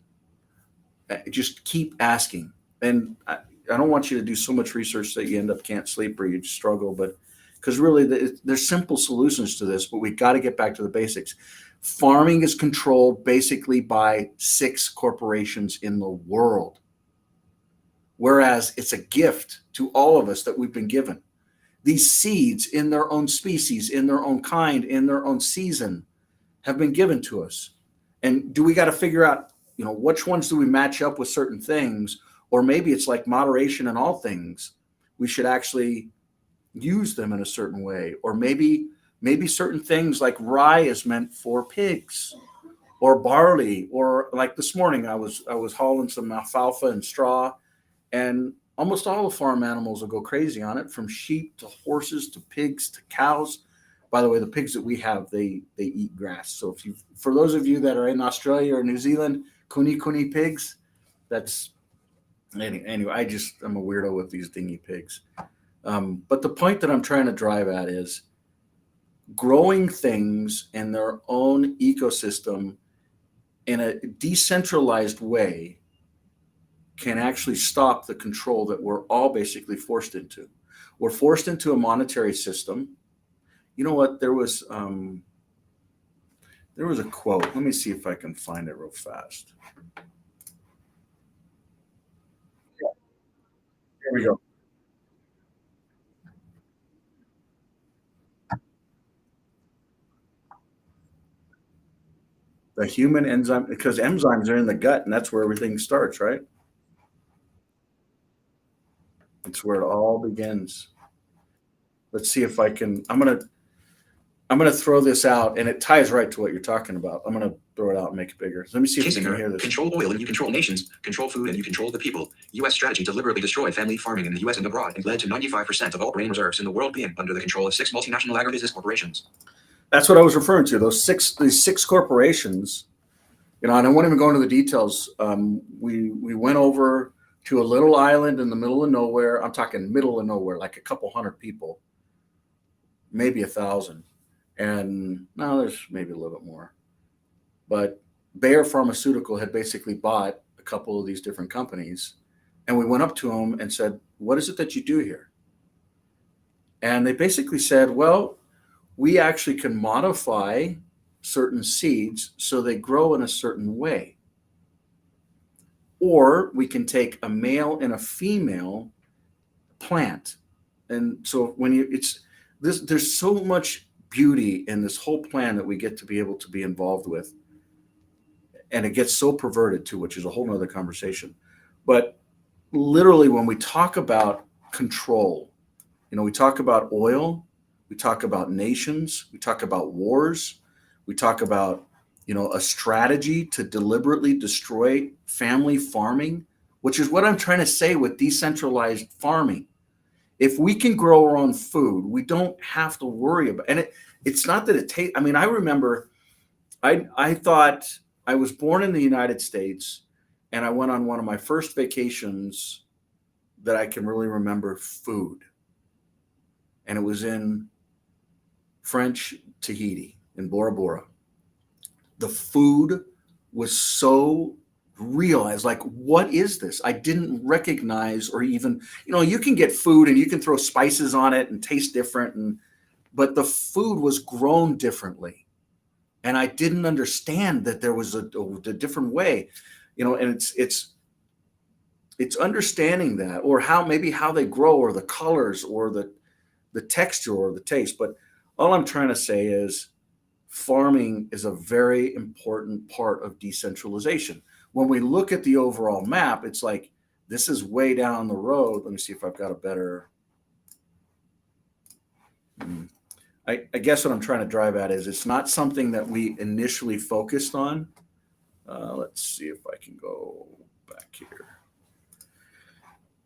Just keep asking. And I don't want you to do so much research that you end up can't sleep or you struggle, but because really there's simple solutions to this, but we've got to get back to the basics. Farming is controlled basically by 6 corporations in the world, whereas it's a gift to all of us that we've been given. These seeds in their own species, in their own kind, in their own season have been given to us. And do we got to figure out, you know, which ones do we match up with certain things? Or maybe it's like moderation in all things. We should actually use them in a certain way. Or maybe certain things like rye is meant for pigs, or barley, or like this morning I was hauling some alfalfa and straw, and almost all the farm animals will go crazy on it, from sheep to horses to pigs to cows. By the way, the pigs that we have, they eat grass. So for those of you that are in Australia or New Zealand, kuni pigs, that's anyway. I'm a weirdo with these dingy pigs. But the point that I'm trying to drive at is growing things in their own ecosystem in a decentralized way can actually stop the control that we're all basically forced into. We're forced into a monetary system. You know what? There was a quote. Let me see if I can find it real fast. Here we go. The human enzyme, because enzymes are in the gut, and that's where everything starts, right? It's where it all begins. Let's see if I can. I'm gonna throw this out, and it ties right to what you're talking about. I'm gonna throw it out and make it bigger. So let me see if you can hear this. Control oil and you control nations. Control food and you control the people. U.S. strategy deliberately destroyed family farming in the U.S. and abroad and led to 95% of all grain reserves in the world being under the control of 6 multinational agribusiness corporations. That's what I was referring to. These six corporations, and I won't even go into the details. We went over to a little island in the middle of nowhere. I'm talking middle of nowhere, like a couple hundred people, maybe 1,000. And now there's maybe a little bit more. But Bayer Pharmaceutical had basically bought a couple of these different companies. And we went up to them and said, "What is it that you do here?" And they basically said, "Well, we actually can modify certain seeds so they grow in a certain way. Or we can take a male and a female plant." And so there's so much beauty in this whole plan that we get to be able to be involved with. And it gets so perverted too, which is a whole nother conversation. But literally, when we talk about control, we talk about oil, we talk about nations, we talk about wars, we talk about, a strategy to deliberately destroy family farming, which is what I'm trying to say with decentralized farming. If we can grow our own food, we don't have to worry about, and it's not that it tastes. I mean, I remember I thought I was born in the United States, and I went on one of my first vacations that I can really remember food. And it was in French Tahiti, in Bora Bora. The food was so real. I was like, what is this? I didn't recognize, or even, you can get food and you can throw spices on it and taste different. But the food was grown differently. And I didn't understand that there was a different way, and it's understanding that, or how they grow, or the colors, or the texture, or the taste. But all I'm trying to say is farming is a very important part of decentralization. When we look at the overall map, it's like, this is way down the road. Let me see if I've got a better. I guess what I'm trying to drive at is it's not something that we initially focused on. Let's see if I can go back here.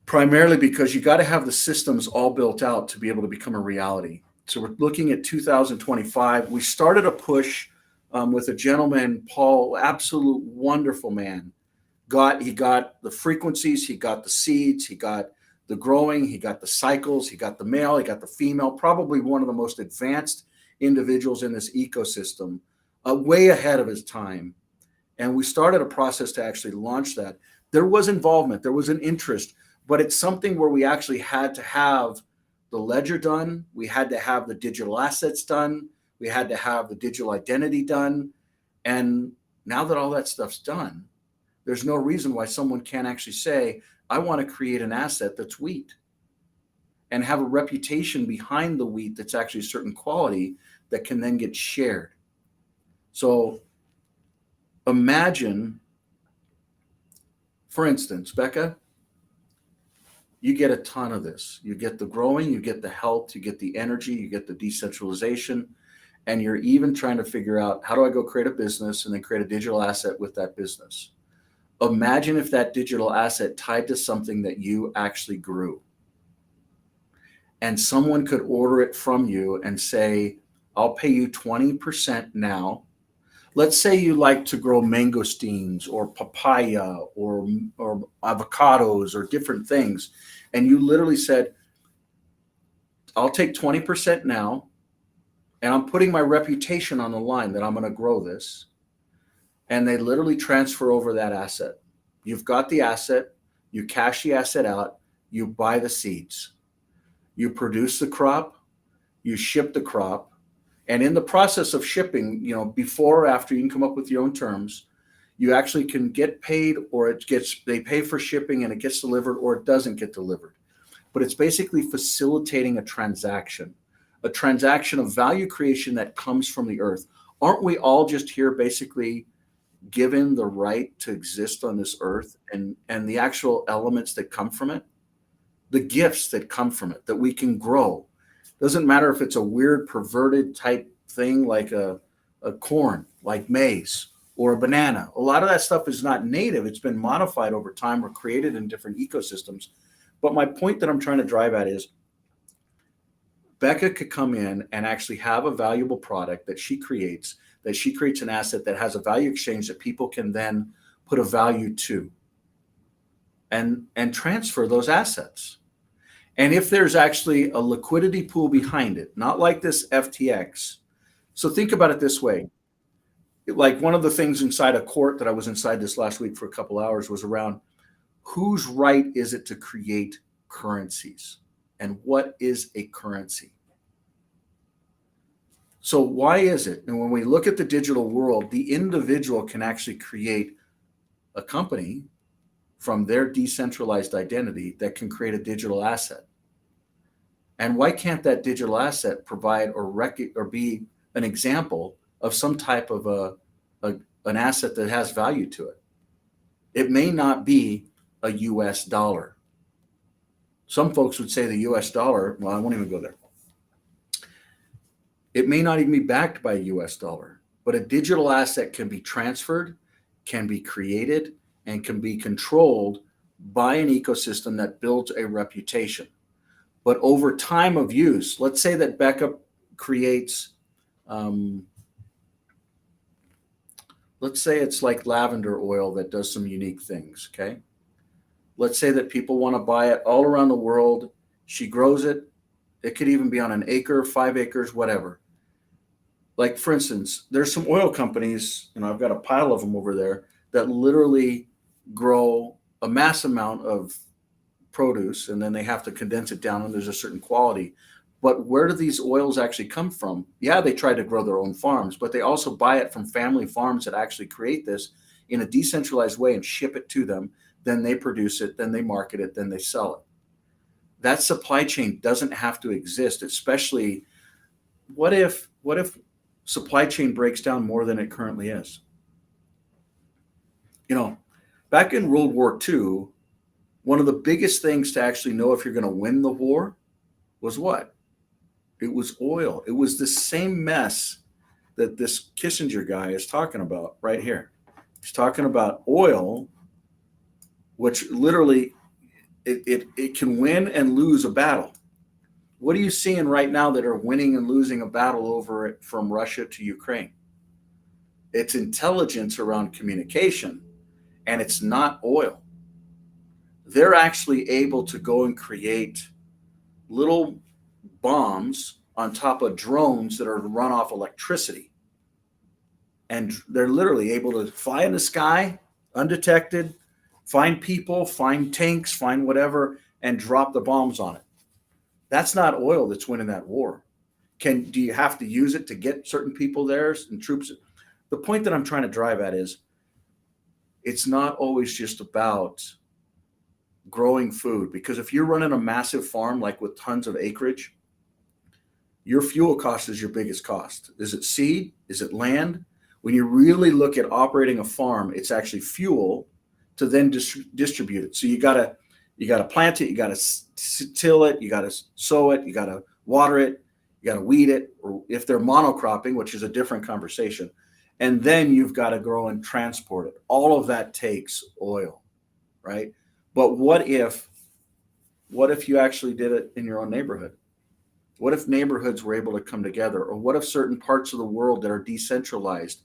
Primarily because you got to have the systems all built out to be able to become a reality. So we're looking at 2025. We started a push with a gentleman, Paul, absolute wonderful man. He got the frequencies, he got the seeds, he got the growing, he got the cycles, he got the male, he got the female, probably one of the most advanced individuals in this ecosystem, way ahead of his time. And we started a process to actually launch that. There was involvement, there was an interest, but it's something where we actually had to have the ledger done, we had to have the digital assets done, we had to have the digital identity done. And now that all that stuff's done, there's no reason why someone can't actually say, I want to create an asset that's wheat and have a reputation behind the wheat that's actually a certain quality that can then get shared. So imagine, for instance, Becca, you get a ton of this. You get the growing, you get the health, you get the energy, you get the decentralization, and you're even trying to figure out, how do I go create a business and then create a digital asset with that business? Imagine if that digital asset tied to something that you actually grew, and someone could order it from you and say, I'll pay you 20% now. Let's say you like to grow mangosteens or papaya or avocados or different things. And you literally said, I'll take 20% now, and I'm putting my reputation on the line that I'm going to grow this. And they literally transfer over that asset. You've got the asset, you cash the asset out, you buy the seeds, you produce the crop, you ship the crop. And in the process of shipping, before or after, you can come up with your own terms. You actually can get paid, or they pay for shipping and it gets delivered, or it doesn't get delivered. But it's basically facilitating a transaction of value creation that comes from the earth. Aren't we all just here basically given the right to exist on this earth, and the actual elements that come from it, the gifts that come from it, that we can grow? Doesn't matter if it's a weird perverted type thing like a corn, like maize, or a banana. A lot of that stuff is not native. It's been modified over time or created in different ecosystems. But my point that I'm trying to drive at is, Becca could come in and actually have a valuable product that she creates an asset that has a value exchange that people can then put a value to and transfer those assets. And if there's actually a liquidity pool behind it, not like this FTX. So think about it this way. Like one of the things inside a court that I was inside this last week for a couple hours was around whose right is it to create currencies and what is a currency? So why is it? And when we look at the digital world, the individual can actually create a company from their decentralized identity that can create a digital asset. And why can't that digital asset provide or be an example of some type of an asset that has value to it? It may not be a US dollar. Some folks would say the US dollar, well, I won't even go there. It may not even be backed by a US dollar, but a digital asset can be transferred, can be created, and can be controlled by an ecosystem that builds a reputation. But over time of use, let's say that Becca creates, let's say it's like lavender oil that does some unique things, okay? Let's say that people want to buy it all around the world. She grows it. It could even be on an acre, 5 acres, whatever. Like, for instance, there's some oil companies, I've got a pile of them over there that literally grow a mass amount of produce, and then they have to condense it down and there's a certain quality. But where do these oils actually come from? Yeah, they try to grow their own farms, but they also buy it from family farms that actually create this in a decentralized way and ship it to them. Then they produce it, then they market it, then they sell it. That supply chain doesn't have to exist, especially what if supply chain breaks down more than it currently is? Back in World War II, one of the biggest things to actually know if you're going to win the war was what? It was oil. It was the same mess that this Kissinger guy is talking about right here. He's talking about oil, which literally it can win and lose a battle. What are you seeing right now that are winning and losing a battle over it from Russia to Ukraine? It's intelligence around communication, and it's not oil. They're actually able to go and create little bombs on top of drones that are run off electricity. And they're literally able to fly in the sky undetected, find people, find tanks, find whatever, and drop the bombs on it. That's not oil that's winning that war. Do you have to use it to get certain people there and troops? The point that I'm trying to drive at is it's not always just about growing food, because if you're running a massive farm, like with tons of acreage, your fuel cost is your biggest cost. Is it seed? Is it land? When you really look at operating a farm, it's actually fuel to then distribute it. So you gotta plant it, you gotta till it, you gotta sow it, you gotta water it, you gotta weed it, or if they're monocropping, which is a different conversation, and then you've got to grow and transport it. All of that takes oil, right? But what if you actually did it in your own neighborhood? What if neighborhoods were able to come together? Or what if certain parts of the world that are decentralized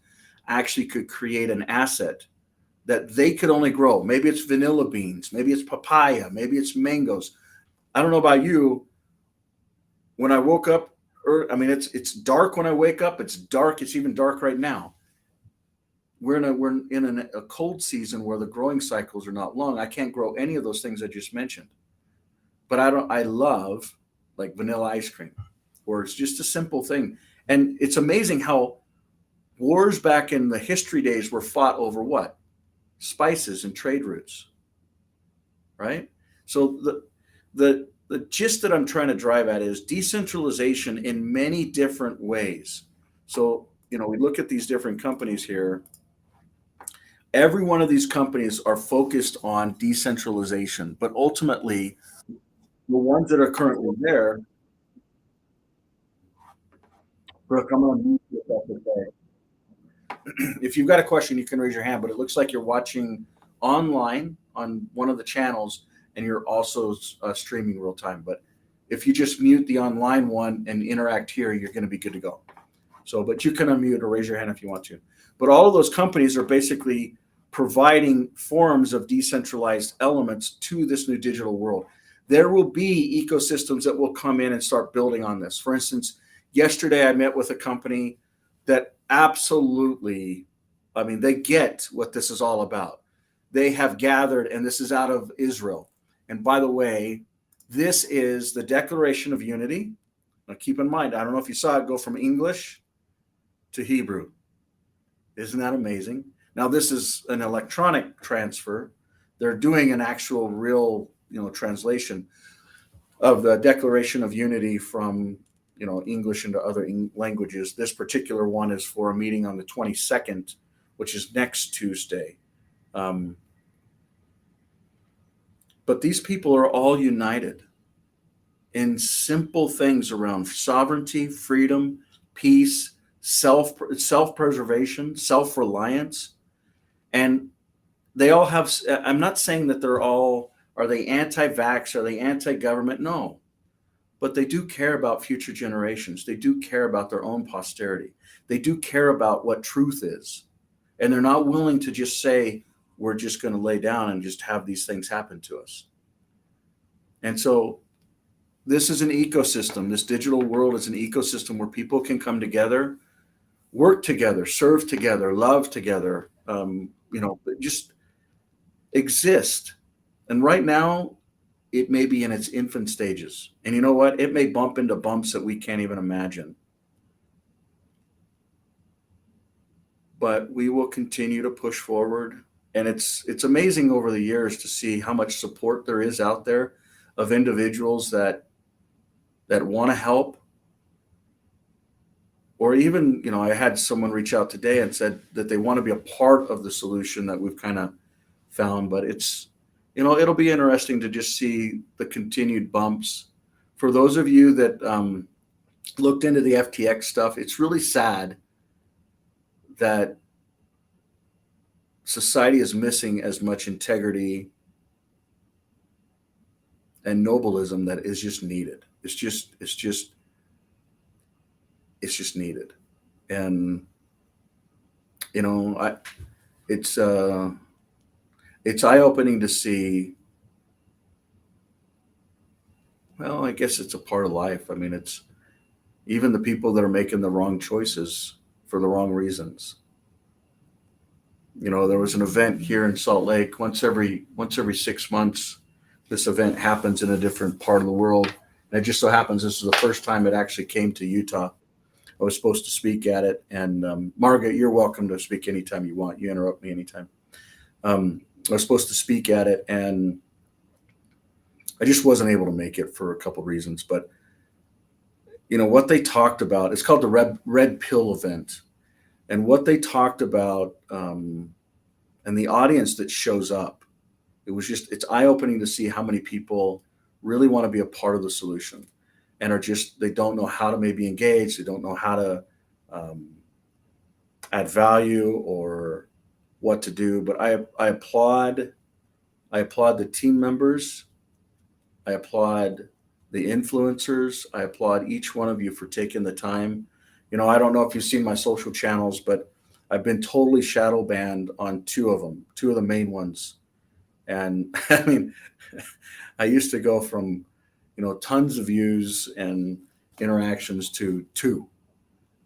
actually could create an asset that they could only grow? Maybe it's vanilla beans, maybe it's papaya, maybe it's mangoes. I don't know about you. When I woke up, it's dark when I wake up. It's dark. It's even dark right now. We're in a cold season where the growing cycles are not long. I can't grow any of those things I just mentioned. But I love like vanilla ice cream, or it's just a simple thing. And it's amazing how wars back in the history days were fought over what? Spices and trade routes, right? So the gist that I'm trying to drive at is decentralization in many different ways. So, we look at these different companies here. Every one of these companies are focused on decentralization, but ultimately, the ones that are currently there, Brooke, I'm going to mute you if that's okay. If you've got a question, you can raise your hand, but it looks like you're watching online on one of the channels and you're also streaming real time. But If you just mute the online one and interact here, you're going to be good to go. So, but you can unmute or raise your hand if you want to. But all of those companies are basically providing forms of decentralized elements to this new digital world. There will be ecosystems that will come in and start building on this. For instance, yesterday I met with a company that absolutely, I mean, they get what this is all about. They have gathered, and this is out of Israel. And by the way, this is the Declaration of Unity. Now, keep in mind, I don't know if you saw it go from English to Hebrew. Isn't that amazing? Now, this is an electronic transfer. They're doing an actual real, translation of the Declaration of Unity from, English into other languages. This particular one is for a meeting on the 22nd, which is next Tuesday. But these people are all united in simple things around sovereignty, freedom, peace, self-preservation, self-reliance. And they all have, I'm not saying that are they anti-vax? Are they anti-government? No. But they do care about future generations. They do care about their own posterity. They do care about what truth is. And they're not willing to just say, we're just going to lay down and just have these things happen to us. And so this is an ecosystem. This digital world is an ecosystem where people can come together, work together, serve together, love together, just exist. And right now, it may be in its infant stages. And you know what? It may bump into bumps that we can't even imagine. But we will continue to push forward. And it's amazing over the years to see how much support there is out there of individuals that want to help. Or even, I had someone reach out today and said that they want to be a part of the solution that we've kind of found. But it's, it'll be interesting to just see the continued bumps. For those of you that looked into the FTX stuff, it's really sad that society is missing as much integrity and nobleism that is just needed. It's just needed. And it's eye-opening to see. Well, I guess it's a part of life. I mean, it's even the people that are making the wrong choices for the wrong reasons. There was an event here in Salt Lake once every 6 months. This event happens in a different part of the world. And it just so happens this is the first time it actually came to Utah. I was supposed to speak at it. And Margaret, you're welcome to speak anytime you want. You interrupt me anytime. I was supposed to speak at it, and I just wasn't able to make it for a couple of reasons. But, what they talked about, it's called the Red Pill event. And what they talked about and the audience that shows up, it's eye-opening to see how many people really want to be a part of the solution and they don't know how to maybe engage. They don't know how to add value or what to do. But I applaud the team members. I applaud the influencers. I applaud each one of you for taking the time. I don't know if you've seen my social channels, but I've been totally shadow banned on two of the main ones. And I mean, I used to go from, tons of views and interactions to two.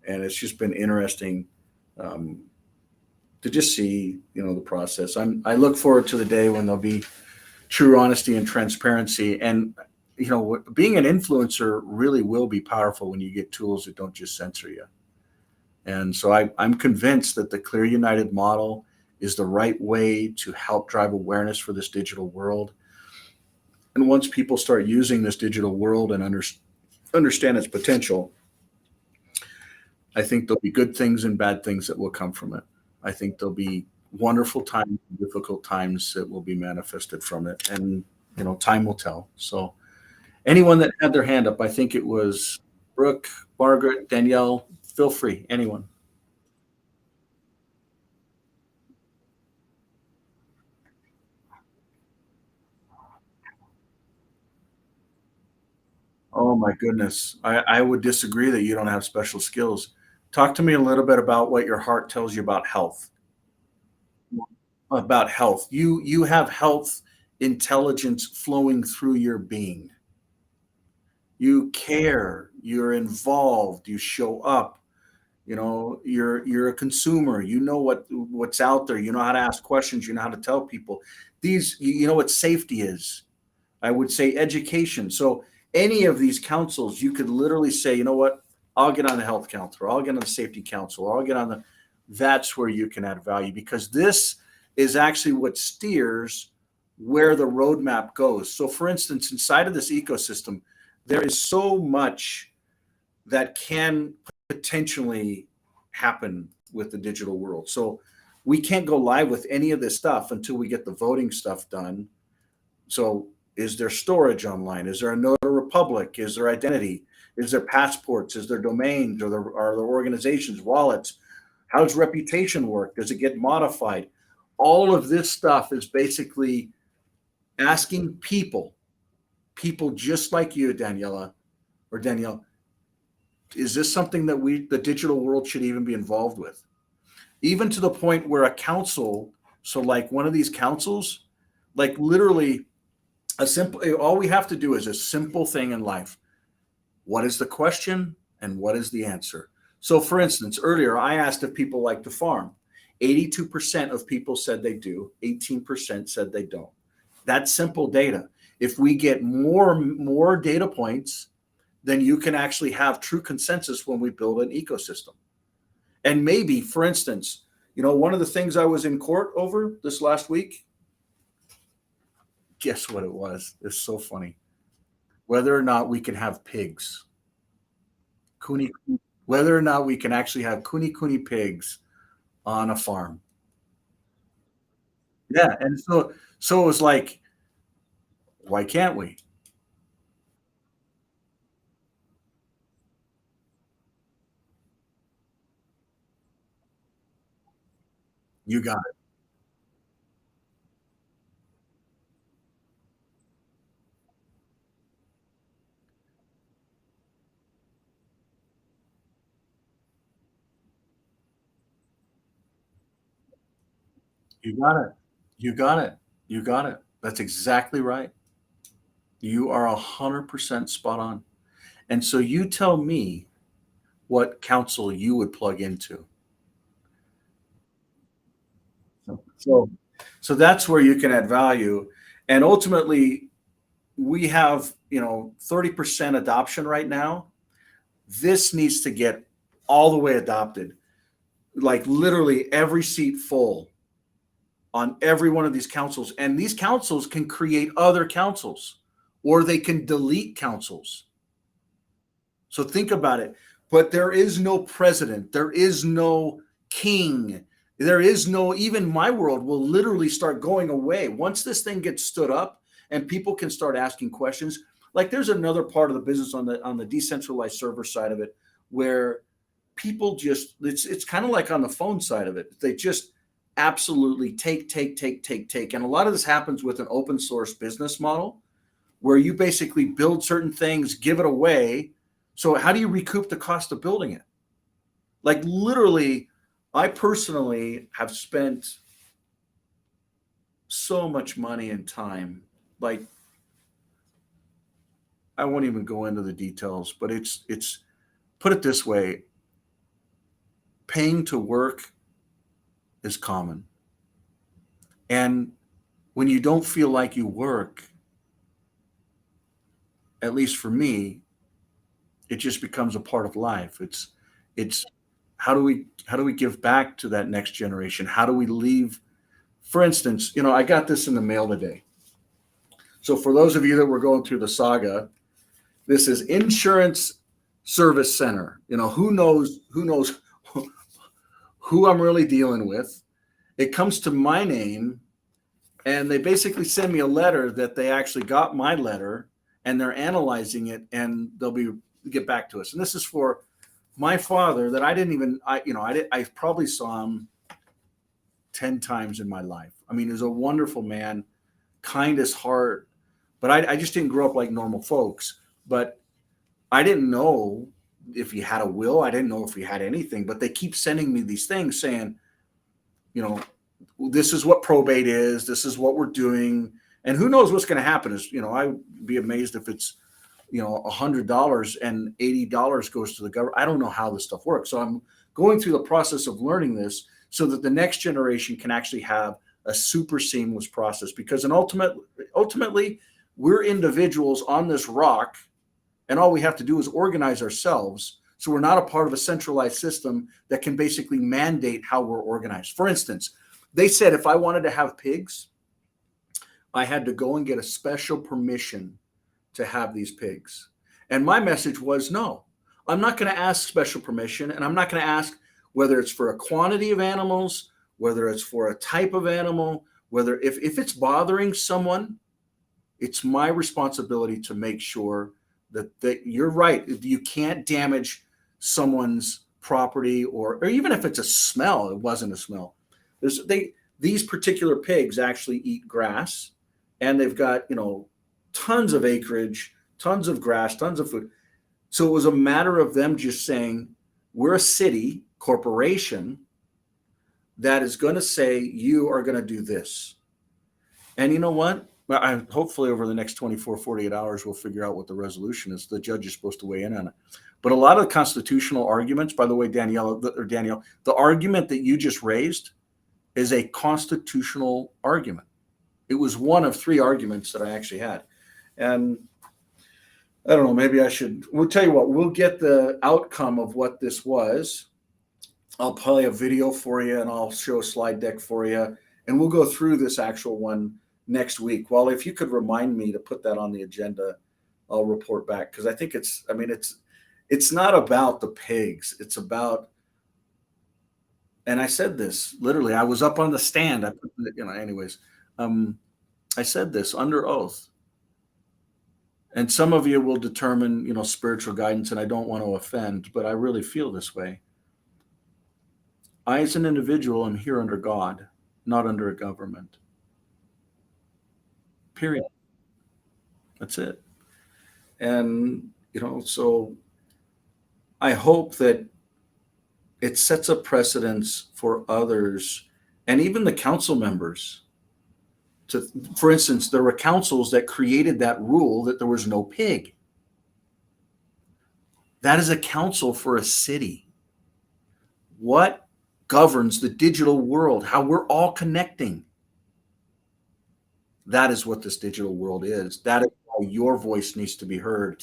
And it's just been interesting to just see, the process. I look forward to the day when there'll be true honesty and transparency. And, being an influencer really will be powerful when you get tools that don't just censor you. And so I'm convinced that the ClearUnited model is the right way to help drive awareness for this digital world. And once people start using this digital world and understand its potential, I think there'll be good things and bad things that will come from it. I think there'll be wonderful times, difficult times that will be manifested from it. And, time will tell. So anyone that had their hand up, I think it was Brooke, Margaret, Danielle, feel free, anyone. Oh my goodness. I would disagree that you don't have special skills. Talk to me a little bit about what your heart tells you about health. About health. You have health intelligence flowing through your being. You care, you're involved, you show up, you're a consumer, you know what's out there, you know how to ask questions, you know how to tell people. You know what safety is. I would say education. So any of these councils, you could literally say, you know what, I'll get on the health council, or I'll get on the safety council, or I'll get on the that's where you can add value because this is actually what steers where the roadmap goes. So for instance, inside of this ecosystem, there is so much that can potentially happen with the digital world. So we can't go live with any of this stuff until we get the voting stuff done. So is there storage online? Is there a Notary Republic? Is there identity? Is there passports? Is there domains? Are there organizations, wallets? How does reputation work? Does it get modified? All of this stuff is basically asking people just like you, Daniela or Danielle, is this something that the digital world should even be involved with? Even to the point where a council, so like one of these councils, like literally all we have to do is a simple thing in life. What is the question and what is the answer? So for instance, earlier I asked if people like to farm. 82% of people said they do, 18% said they don't. That's simple data. If we get more data points, then you can actually have true consensus when we build an ecosystem. And maybe, for instance, one of the things I was in court over this last week, guess what it was? It's so funny. Whether or not we can have pigs. Kuni, whether or not we can actually have kuni pigs on a farm. Yeah, and so it was like, why can't we? You got it. You got it. You got it. You got it. That's exactly right. You are 100% spot on. And so you tell me what council you would plug into. So, so that's where you can add value. And ultimately, we have, 30% adoption right now. This needs to get all the way adopted. Like literally every seat full on every one of these councils. And these councils can create other councils or they can delete councils. So think about it. But there is no president, there is no king, there is no, even my world will literally start going away. Once this thing gets stood up and people can start asking questions, like there's another part of the business on the decentralized server side of it where people just it's kind of like on the phone side of it. They just absolutely take. And a lot of this happens with an open source business model where you basically build certain things, give it away. So how do you recoup the cost of building it? Like literally, I personally have spent so much money and time. Like I won't even go into the details, but it's put it this way, paying to work is common. And when you don't feel like you work, at least for me, it just becomes a part of life. It's how do we give back to that next generation? How do we leave? For instance, I got this in the mail today. So for those of you that were going through the saga, this is Insurance Service Center. Who knows who I'm really dealing with. It comes to my name, and they basically send me a letter that they actually got my letter and they're analyzing it and they'll get back to us. And this is for my father that I didn't even I probably saw him 10 times in my life. I mean, he's a wonderful man, kind as heart, but I just didn't grow up like normal folks. But I didn't know if you had a will. I didn't know if you had anything, but they keep sending me these things saying, you know, this is what probate is. This is what we're doing. And who knows what's going to happen is, I'd be amazed if it's, $100 and $80 goes to the government. I don't know how this stuff works. So I'm going through the process of learning this so that the next generation can actually have a super seamless process, because ultimately we're individuals on this rock, and all we have to do is organize ourselves so we're not a part of a centralized system that can basically mandate how we're organized. For instance, they said if I wanted to have pigs, I had to go and get a special permission to have these pigs. And my message was no, I'm not going to ask special permission, and I'm not going to ask whether it's for a quantity of animals, whether it's for a type of animal, whether if it's bothering someone, it's my responsibility to make sure that you're right. You can't damage someone's property, or even if it's a smell, it wasn't a smell. These particular pigs actually eat grass, and they've got, tons of acreage, tons of grass, tons of food. So it was a matter of them just saying, we're a city corporation that is going to say, you are going to do this. And you know what? Hopefully over the next 24, 48 hours, we'll figure out what the resolution is. The judge is supposed to weigh in on it. But a lot of the constitutional arguments, by the way, Danielle, the argument that you just raised is a constitutional argument. It was one of 3 arguments that I actually had. And I don't know, maybe we'll tell you what, we'll get the outcome of what this was. I'll play a video for you, and I'll show a slide deck for you, and we'll go through this actual one next week. Well, if you could remind me to put that on the agenda, I'll report back, because I think it's not about the pigs. It's about, and I said this literally, I was up on the stand. I said this under oath. And some of you will determine, spiritual guidance, and I don't want to offend, but I really feel this way. I, as an individual, am here under God, not under a government. Period. That's it. And, so I hope that it sets a precedence for others, and even the council members. For instance, there were councils that created that rule that there was no pig. That is a council for a city. What governs the digital world? How we're all connecting. That is what this digital world is. That is why your voice needs to be heard.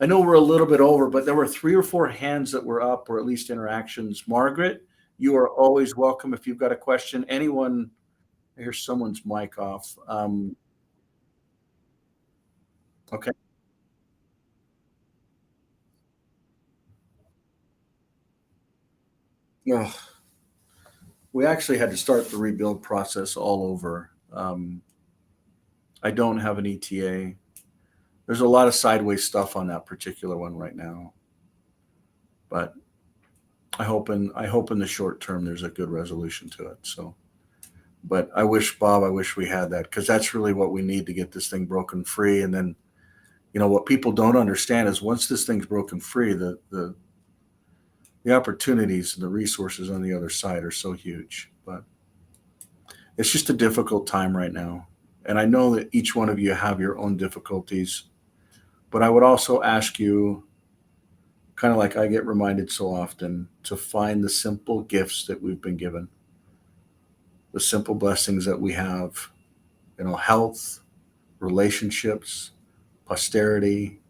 I know we're a little bit over, but there were 3 or 4 hands that were up, or at least interactions. Margaret, you are always welcome if you've got a question. Anyone, here's someone's mic off. Okay. Ugh. We actually had to start the rebuild process all over. I don't have an ETA. There's a lot of sideways stuff on that particular one right now, but I hope in the short term there's a good resolution to it. So, but I wish we had that, because that's really what we need to get this thing broken free. And then, what people don't understand is once this thing's broken free, the opportunities and the resources on the other side are so huge. But it's just a difficult time right now. And I know that each one of you have your own difficulties, but I would also ask you, kind of like I get reminded so often, to find the simple gifts that we've been given, the simple blessings that we have, health, relationships, posterity,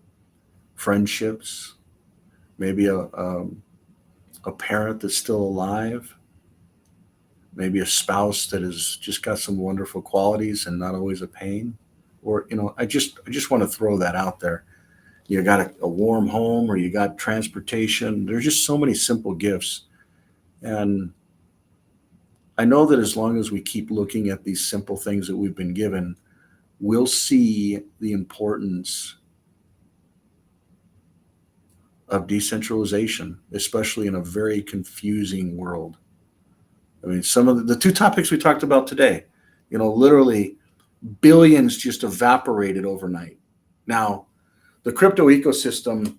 friendships, maybe a parent that's still alive, maybe a spouse that has just got some wonderful qualities and not always a pain. Or, I just want to throw that out there. You got a warm home, or you got transportation. There's just so many simple gifts. And I know that as long as we keep looking at these simple things that we've been given, we'll see the importance of decentralization, especially in a very confusing world. I mean, some of the 2 topics we talked about today, literally billions just evaporated overnight. Now, the crypto ecosystem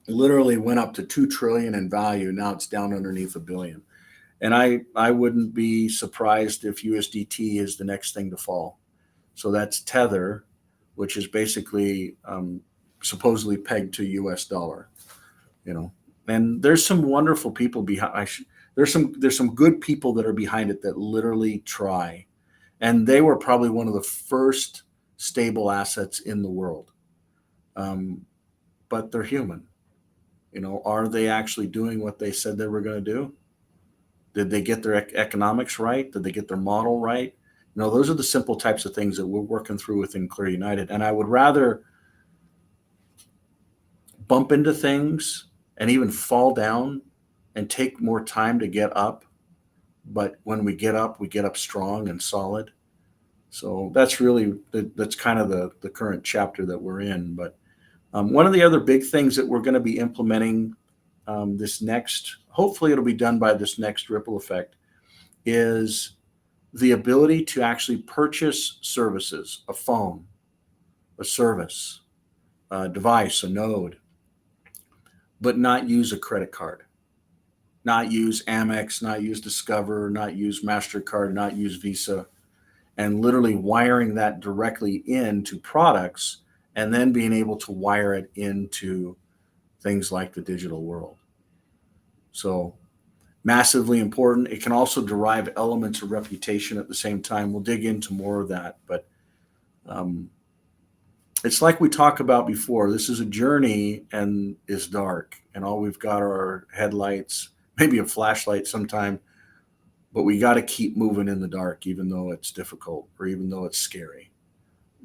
literally went up to 2 trillion in value. Now it's down underneath a billion. And I wouldn't be surprised if USDT is the next thing to fall. So that's Tether, which is basically supposedly pegged to US dollar, you know. And there's some wonderful people behind. There's some good people that are behind it that literally try, and they were probably one of the first stable assets in the world. Um, but they're human. You know, are they actually doing what they said they were going to do? Did they get their economics right? Did they get their model right? You know, those are the simple types of things that we're working through within Clear United. And I would rather bump into things and even fall down and take more time to get up. But when we get up strong and solid. So that's really that's kind of the current chapter that we're in. But one of the other big things that we're going to be implementing this next, hopefully it'll be done by this next ripple effect, is the ability to actually purchase services, a phone, a service, a device, a node, but not use a credit card, not use Amex, not use Discover, not use MasterCard, not use Visa, and literally wiring that directly into products and then being able to wire it into things like the digital world. So massively important. It can also derive elements of reputation at the same time. We'll dig into more of that, but um, it's like we talked about before. This is a journey and is dark, and all we've got are headlights, maybe a flashlight sometime, but we got to keep moving in the dark, even though it's difficult or even though it's scary.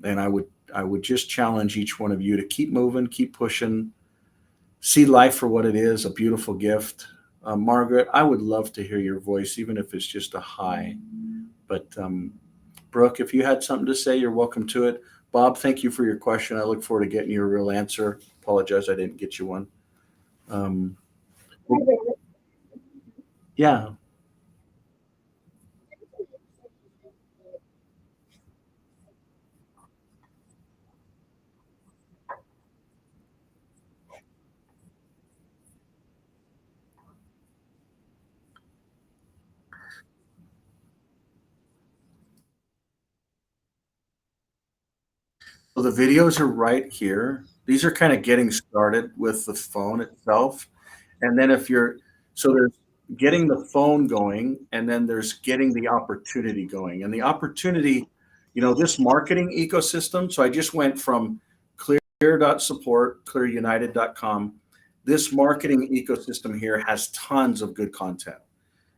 And I would just challenge each one of you to keep moving, keep pushing, see life for what it is, a beautiful gift. Margaret, I would love to hear your voice, even if it's just a hi. But Brooke, if you had something to say, you're welcome to it. Bob, thank you for your question. I look forward to getting you a real answer. Apologize, I didn't get you one. Um, yeah. So the videos are right here. These are kind of getting started with the phone itself. And then if you're, so there's getting the phone going, and then there's getting the opportunity going. And the opportunity, this marketing ecosystem. So I just went from clear.support, clearunited.com. This marketing ecosystem here has tons of good content.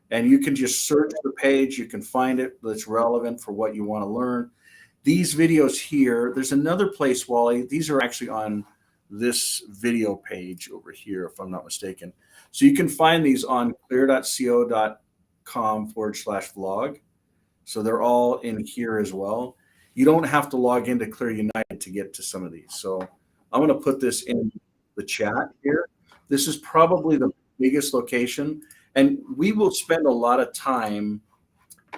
And you can just search the page, you can find it that's relevant for what you want to learn. These videos here, there's another place, Wally. These are actually on this video page over here, if I'm not mistaken. So you can find these on clear.co.com/vlog. So they're all in here as well. You don't have to log into Clear United to get to some of these. So I'm going to put this in the chat here. This is probably the biggest location. And we will spend a lot of time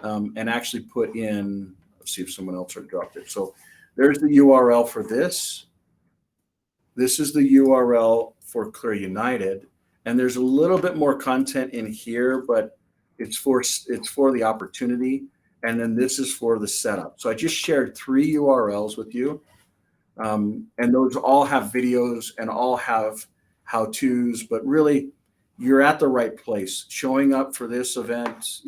and actually put in, let's see if someone else had dropped it. So there's the URL for this. This is the URL for Clear United. And there's a little bit more content in here, but it's for the opportunity. And then this is for the setup. So I just shared 3 URLs with you. And those all have videos and all have how-tos, but really you're at the right place. Showing up for this event,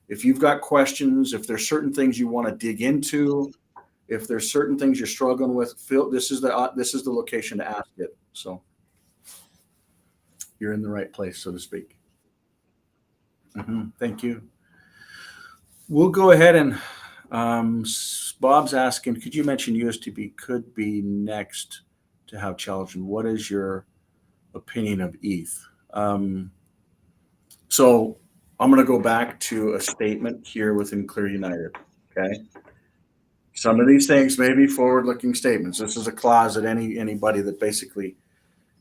if you've got questions, if there's certain things you want to dig into, if there's certain things you're struggling with, Phil, this is the location to ask it. So you're in the right place, so to speak. Thank you. We'll go ahead and Bob's asking, could you mention USTP could be next to have challenging? What is your opinion of ETH? So I'm going to go back to a statement here within Clear United. Okay. Some of these things may be forward-looking statements. This is a clause that anybody that basically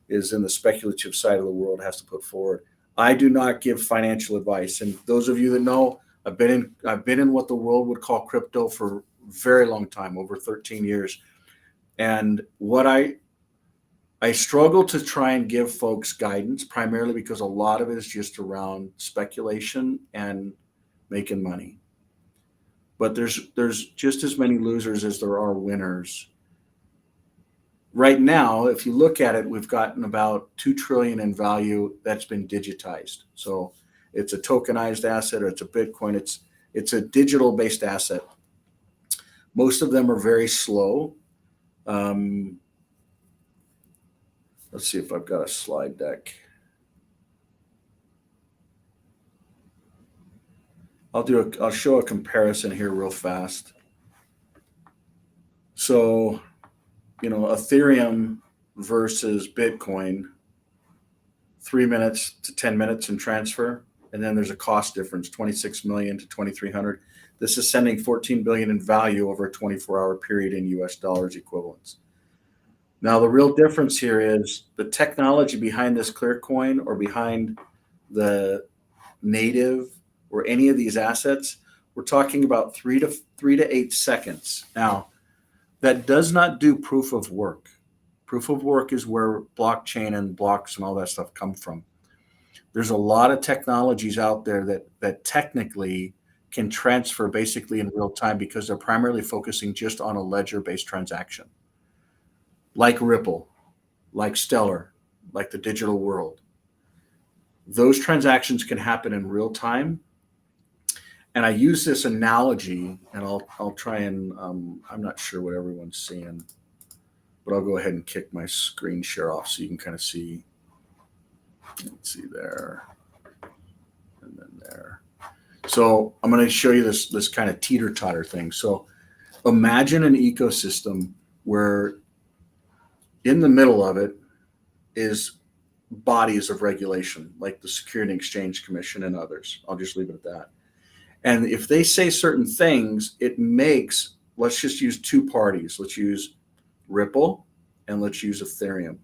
is in the speculative side of the world has to put forward. I do not give financial advice, and those of you that know, I've been in what the world would call crypto for a very long time, over 13 years, and what I I struggle to try and give folks guidance primarily because a lot of it is just around speculation and making money. But there's just as many losers as there are winners. Right now, if you look at it, we've gotten about 2 trillion in value that's been digitized. So it's a tokenized asset or it's a Bitcoin. It's a digital based asset. Most of them are very slow. Um, let's see if I've got a slide deck. I'll show a comparison here real fast. So, Ethereum versus Bitcoin, 3 minutes to 10 minutes in transfer. And then there's a cost difference, 26 million to 2,300. This is sending 14 billion in value over a 24-hour period in US dollars equivalents. Now, the real difference here is the technology behind this Clearcoin or behind the native or any of these assets. We're talking about 3 to 8 seconds. Now, that does not do proof of work. Proof of work is where blockchain and blocks and all that stuff come from. There's a lot of technologies out there that technically can transfer basically in real time because they're primarily focusing just on a ledger-based transaction, like Ripple, like Stellar, like the digital world. Those transactions can happen in real time. And I use this analogy, and I'll try and I'm not sure what everyone's seeing, but I'll go ahead and kick my screen share off so you can kind of see. Let's see there, and then there. So I'm going to show you this kind of teeter-totter thing. So imagine an ecosystem where in the middle of it is bodies of regulation like the Security and Exchange Commission and others. I'll just leave it at that. And if they say certain things, it makes, let's just use two parties. Let's use Ripple and let's use Ethereum.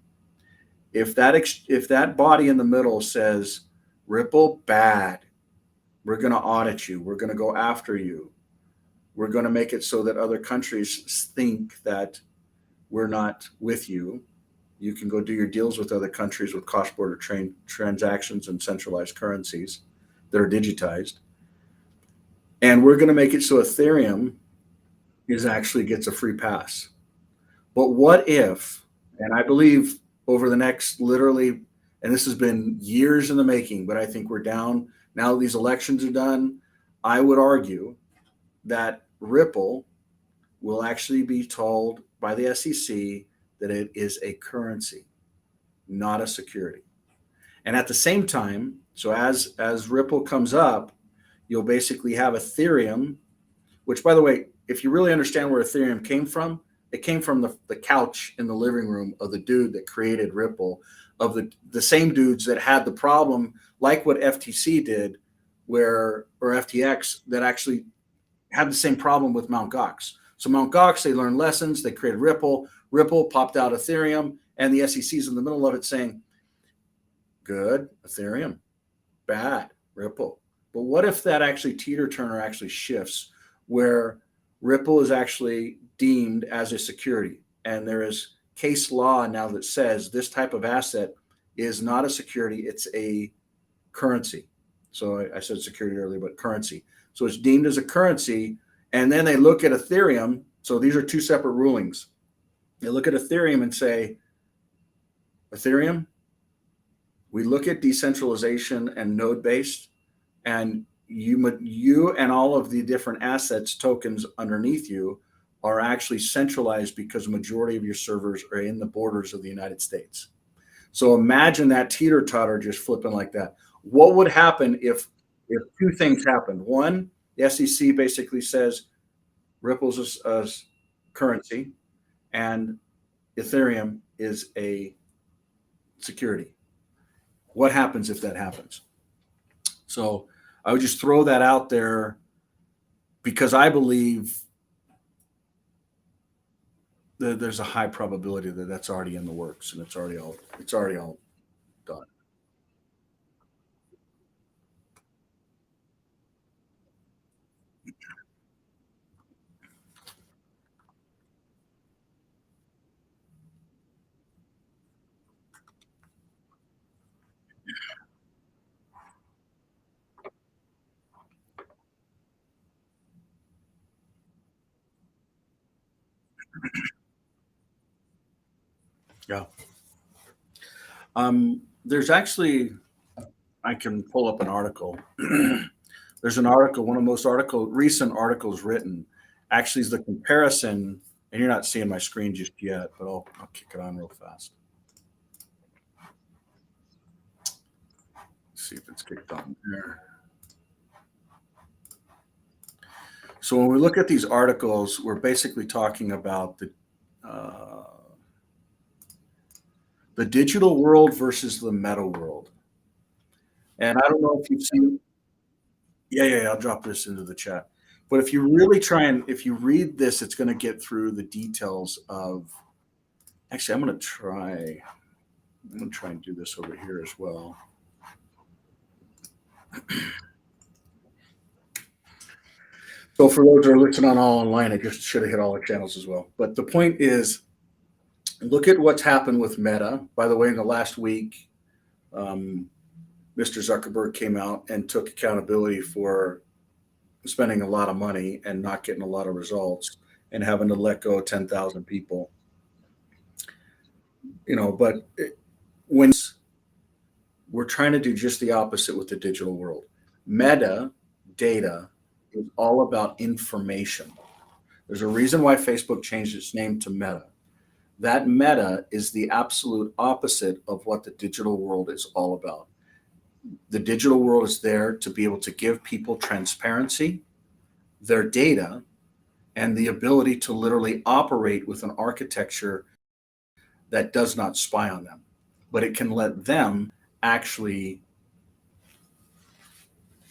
If that body in the middle says, Ripple, bad, we're going to audit you, we're going to go after you, we're going to make it so that other countries think that we're not with you. You can go do your deals with other countries with cross-border transactions and centralized currencies that are digitized. And we're going to make it so Ethereum actually gets a free pass. But what if, and I believe over the next literally, and this has been years in the making, but I think we're down now that these elections are done, I would argue that Ripple will actually be told by the SEC that it is a currency, not a security. And at the same time, so as Ripple comes up, you'll basically have Ethereum, which, by the way, if you really understand where Ethereum came from, it came from the couch in the living room of the dude that created Ripple, of the same dudes that had the problem, like what FTC did, or FTX, that actually had the same problem with Mt. Gox. So Mt. Gox, they learned lessons, they created Ripple. Ripple popped out Ethereum, and the SEC's in the middle of it saying, good, Ethereum, bad, Ripple. But what if that actually teeter-totter actually shifts where Ripple is actually deemed as a security, and there is case law now that says this type of asset is not a security, it's a currency. So I said security earlier, but currency. So it's deemed as a currency, and then they look at Ethereum. So these are two separate rulings. They look at Ethereum and say, Ethereum, we look at decentralization and node-based, and you and all of the different assets, tokens underneath you are actually centralized because the majority of your servers are in the borders of the United States. So imagine that teeter-totter just flipping like that. What would happen if two things happened? One, the SEC basically says Ripple's a currency and Ethereum is a security. What happens if that happens? So I would just throw that out there because I believe that there's a high probability that that's already in the works and it's already all done. Yeah. There's actually, I can pull up an article. There's an article, one of the most recent articles written, actually is the comparison, and you're not seeing my screen just yet, but I'll kick it on real fast. See if it's kicked on there. So when we look at these articles, we're basically talking about uh, the digital world versus the meta world. And I don't know if you've seen, yeah, I'll drop this into the chat. But if you really try and if you read this, it's going to get through the details of. Actually, I'm going to try. I'm going to try and do this over here as well. So for those that are listening on all online, I just should have hit all the channels as well. But the point is, look at what's happened with Meta. By the way, in the last week, Mr. Zuckerberg came out and took accountability for spending a lot of money and not getting a lot of results and having to let go of 10,000 people. But when we're trying to do just the opposite with the digital world, meta data is all about information. There's a reason why Facebook changed its name to Meta. That meta is the absolute opposite of what the digital world is all about. The digital world is there to be able to give people transparency, their data, and the ability to literally operate with an architecture that does not spy on them, but it can let them actually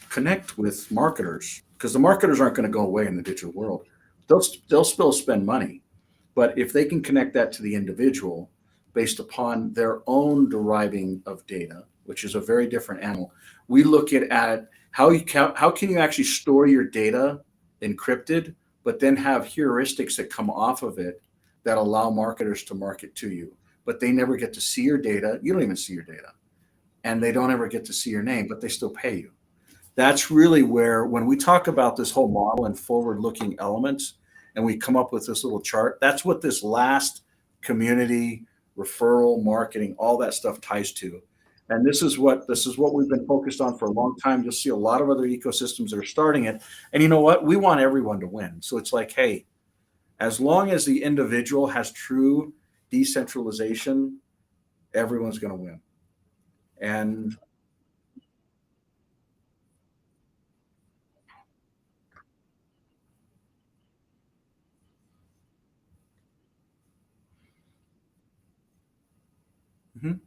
connect with marketers, because the marketers aren't going to go away in the digital world. They'll still spend money, but if they can connect that to the individual based upon their own deriving of data, which is a very different animal, we look at how can you actually store your data encrypted, but then have heuristics that come off of it that allow marketers to market to you, but they never get to see your data. You don't even see your data, and they don't ever get to see your name, but they still pay you. That's really where, when we talk about this whole model and forward-looking elements, and we come up with this little chart, that's what this last community referral marketing, all that stuff ties to. And this is what we've been focused on for a long time. You'll see a lot of other ecosystems that are starting it. And you know what? We want everyone to win. So it's like, hey, as long as the individual has true decentralization, everyone's going to win. And mhm,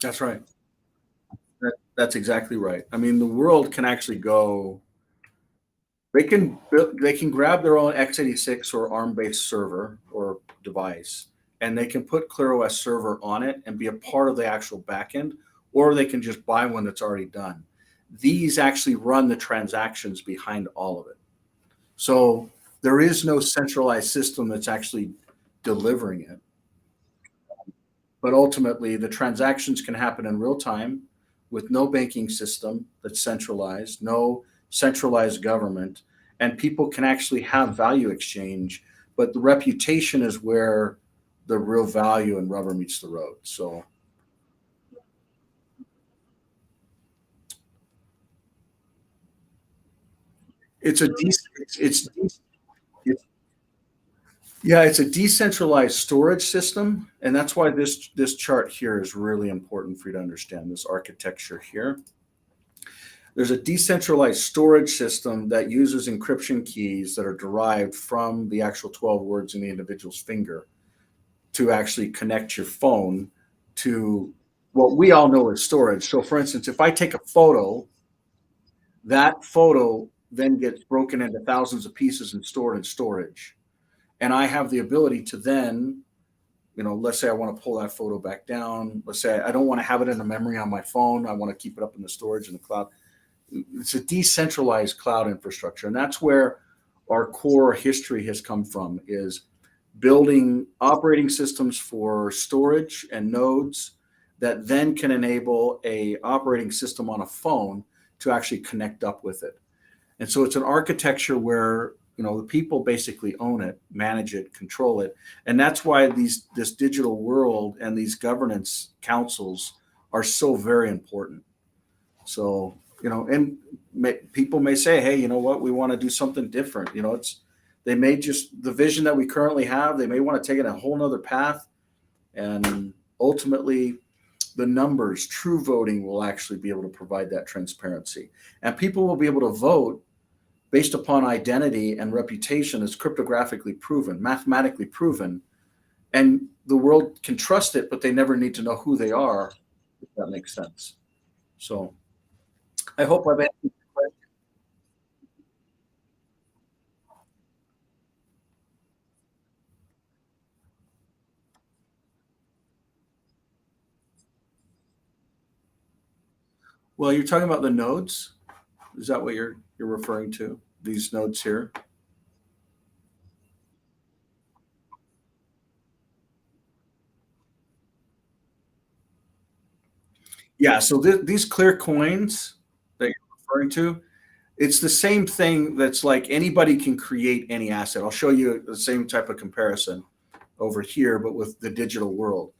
that's right. That's exactly right. I mean, the world can actually go. They can grab their own x86 or ARM-based server or device, and they can put ClearOS server on it and be a part of the actual backend, or they can just buy one that's already done. These actually run the transactions behind all of it. So there is no centralized system that's actually delivering it. But ultimately, the transactions can happen in real time with no banking system that's centralized, no centralized government, and people can actually have value exchange. But the reputation is where the real value and rubber meets the road. So it's a it's yeah, it's a decentralized storage system, and that's why this chart here is really important for you to understand this architecture here. There's a decentralized storage system that uses encryption keys that are derived from the actual 12 words in the individual's finger to actually connect your phone to what we all know as storage. So, for instance, if I take a photo, that photo then gets broken into thousands of pieces and stored in storage. And I have the ability to then, let's say I want to pull that photo back down. Let's say I don't want to have it in a memory on my phone. I want to keep it up in the storage in the cloud. It's a decentralized cloud infrastructure. And that's where our core history has come from, is building operating systems for storage and nodes that then can enable a operating system on a phone to actually connect up with it. And so it's an architecture where the people basically own it, manage it, control it. And that's why this digital world and these governance councils are so very important. So, people may say, hey, you know what, we want to do something different. They may just, the vision that we currently have, they may want to take it a whole nother path. And ultimately, the numbers, true voting will actually be able to provide that transparency. And people will be able to vote based upon identity and reputation as cryptographically proven, mathematically proven. And the world can trust it, but they never need to know who they are, if that makes sense. So I hope I've answered your question. Well, you're talking about the nodes. Is that what you're referring to? These nodes here? Yeah. So these clear coins that you're referring to, it's the same thing. That's like anybody can create any asset. I'll show you the same type of comparison over here, but with the digital world.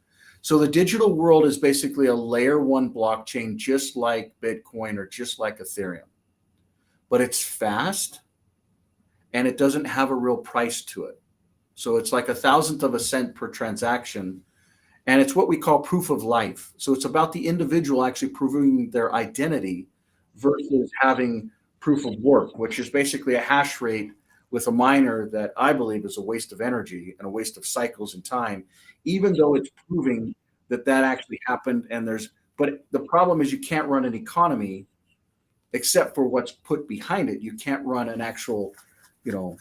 So the digital world is basically a layer one blockchain, just like Bitcoin or just like Ethereum, but it's fast and it doesn't have a real price to it. So it's like a thousandth of a cent per transaction. And it's what we call proof of life. So it's about the individual actually proving their identity versus having proof of work, which is basically a hash rate with a miner that I believe is a waste of energy and a waste of cycles and time, even though it's proving that that actually happened. But the problem is you can't run an economy except for what's put behind it. You can't run an actual, you know,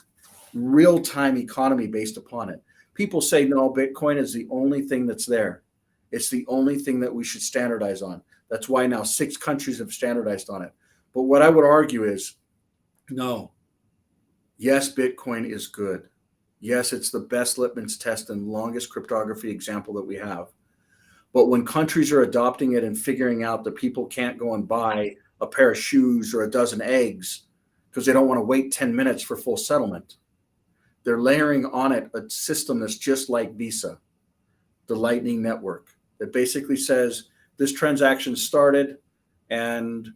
real time economy based upon it. People say, no, Bitcoin is the only thing that's there. It's the only thing that we should standardize on. That's why now 6 countries have standardized on it. But what I would argue is no. Yes, Bitcoin is good. Yes, it's the best litmus test and longest cryptography example that we have. But when countries are adopting it and figuring out that people can't go and buy a pair of shoes or a dozen eggs because they don't want to wait 10 minutes for full settlement, they're layering on it a system that's just like Visa, the Lightning Network, that basically says this transaction started and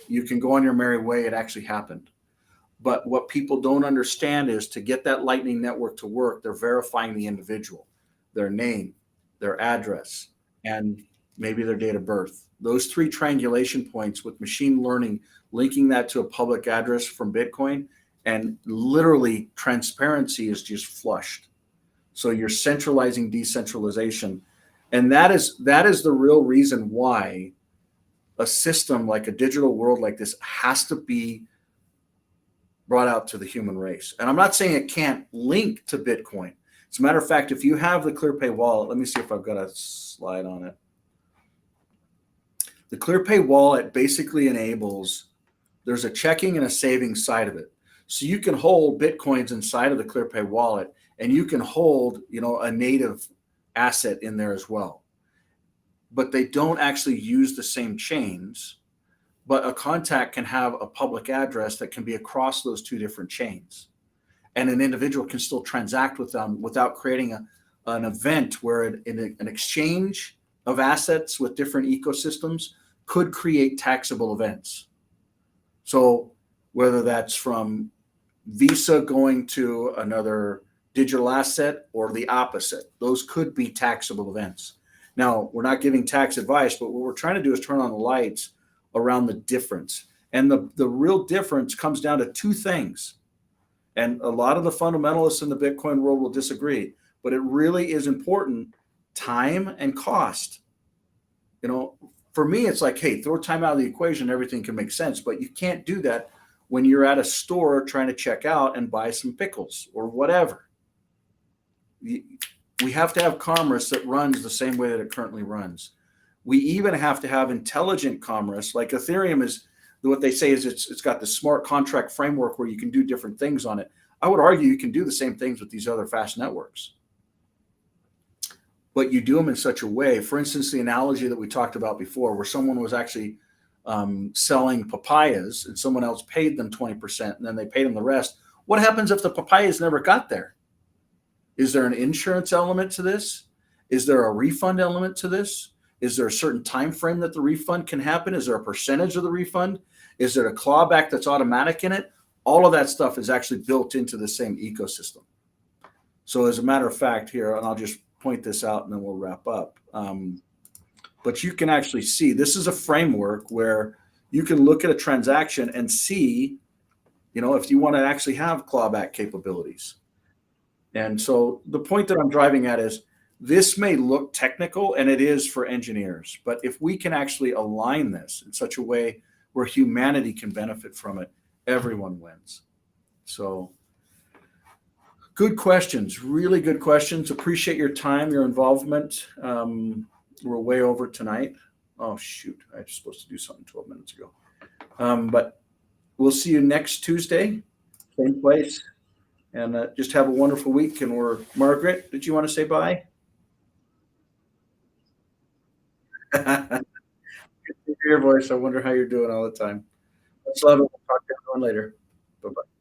you can go on your merry way. It actually happened. But what people don't understand is to get that Lightning Network to work, they're verifying the individual, their name, their address, and maybe their date of birth. Those 3 triangulation points with machine learning, linking that to a public address from Bitcoin, and literally transparency is just flushed. So you're centralizing decentralization. And that is the real reason why a system like a digital world like this has to be brought out to the human race. And I'm not saying it can't link to Bitcoin. As a matter of fact, if you have the ClearPay wallet, let me see if I've got a slide on it. The ClearPay wallet basically enables, there's a checking and a saving side of it. So you can hold Bitcoins inside of the ClearPay wallet, and you can hold, a native asset in there as well. But they don't actually use the same chains. But a contact can have a public address that can be across those 2 different chains. And an individual can still transact with them without creating an event where an exchange of assets with different ecosystems could create taxable events. So whether that's from Visa going to another digital asset or the opposite, those could be taxable events. Now, we're not giving tax advice, but what we're trying to do is turn on the lights around the difference. And the real difference comes down to 2 things. And a lot of the fundamentalists in the Bitcoin world will disagree, but it really is important: time and cost. For me, it's like, hey, throw time out of the equation, everything can make sense. But you can't do that when you're at a store trying to check out and buy some pickles or whatever. We have to have commerce that runs the same way that it currently runs. We even have to have intelligent commerce, like Ethereum is what they say is it's got the smart contract framework where you can do different things on it. I would argue you can do the same things with these other fast networks, but you do them in such a way. For instance, the analogy that we talked about before, where someone was actually selling papayas and someone else paid them 20% and then they paid them the rest. What happens if the papayas never got there? Is there an insurance element to this? Is there a refund element to this? Is there a certain time frame that the refund can happen? Is there a percentage of the refund? Is there a clawback that's automatic in it? All of that stuff is actually built into the same ecosystem. So as a matter of fact here, and I'll just point this out and then we'll wrap up. But you can actually see this is a framework where you can look at a transaction and see, if you want to actually have clawback capabilities. And so the point that I'm driving at is this may look technical, and it is for engineers, but if we can actually align this in such a way where humanity can benefit from it, everyone wins. So good questions, really good questions. Appreciate your time, your involvement. We're way over tonight. Oh, shoot. I was supposed to do something 12 minutes ago. But we'll see you next Tuesday, same place. And just have a wonderful week. And Margaret, did you want to say bye? Good to hear your voice. I wonder how you're doing all the time. Much love. We'll talk to everyone later. Bye-bye.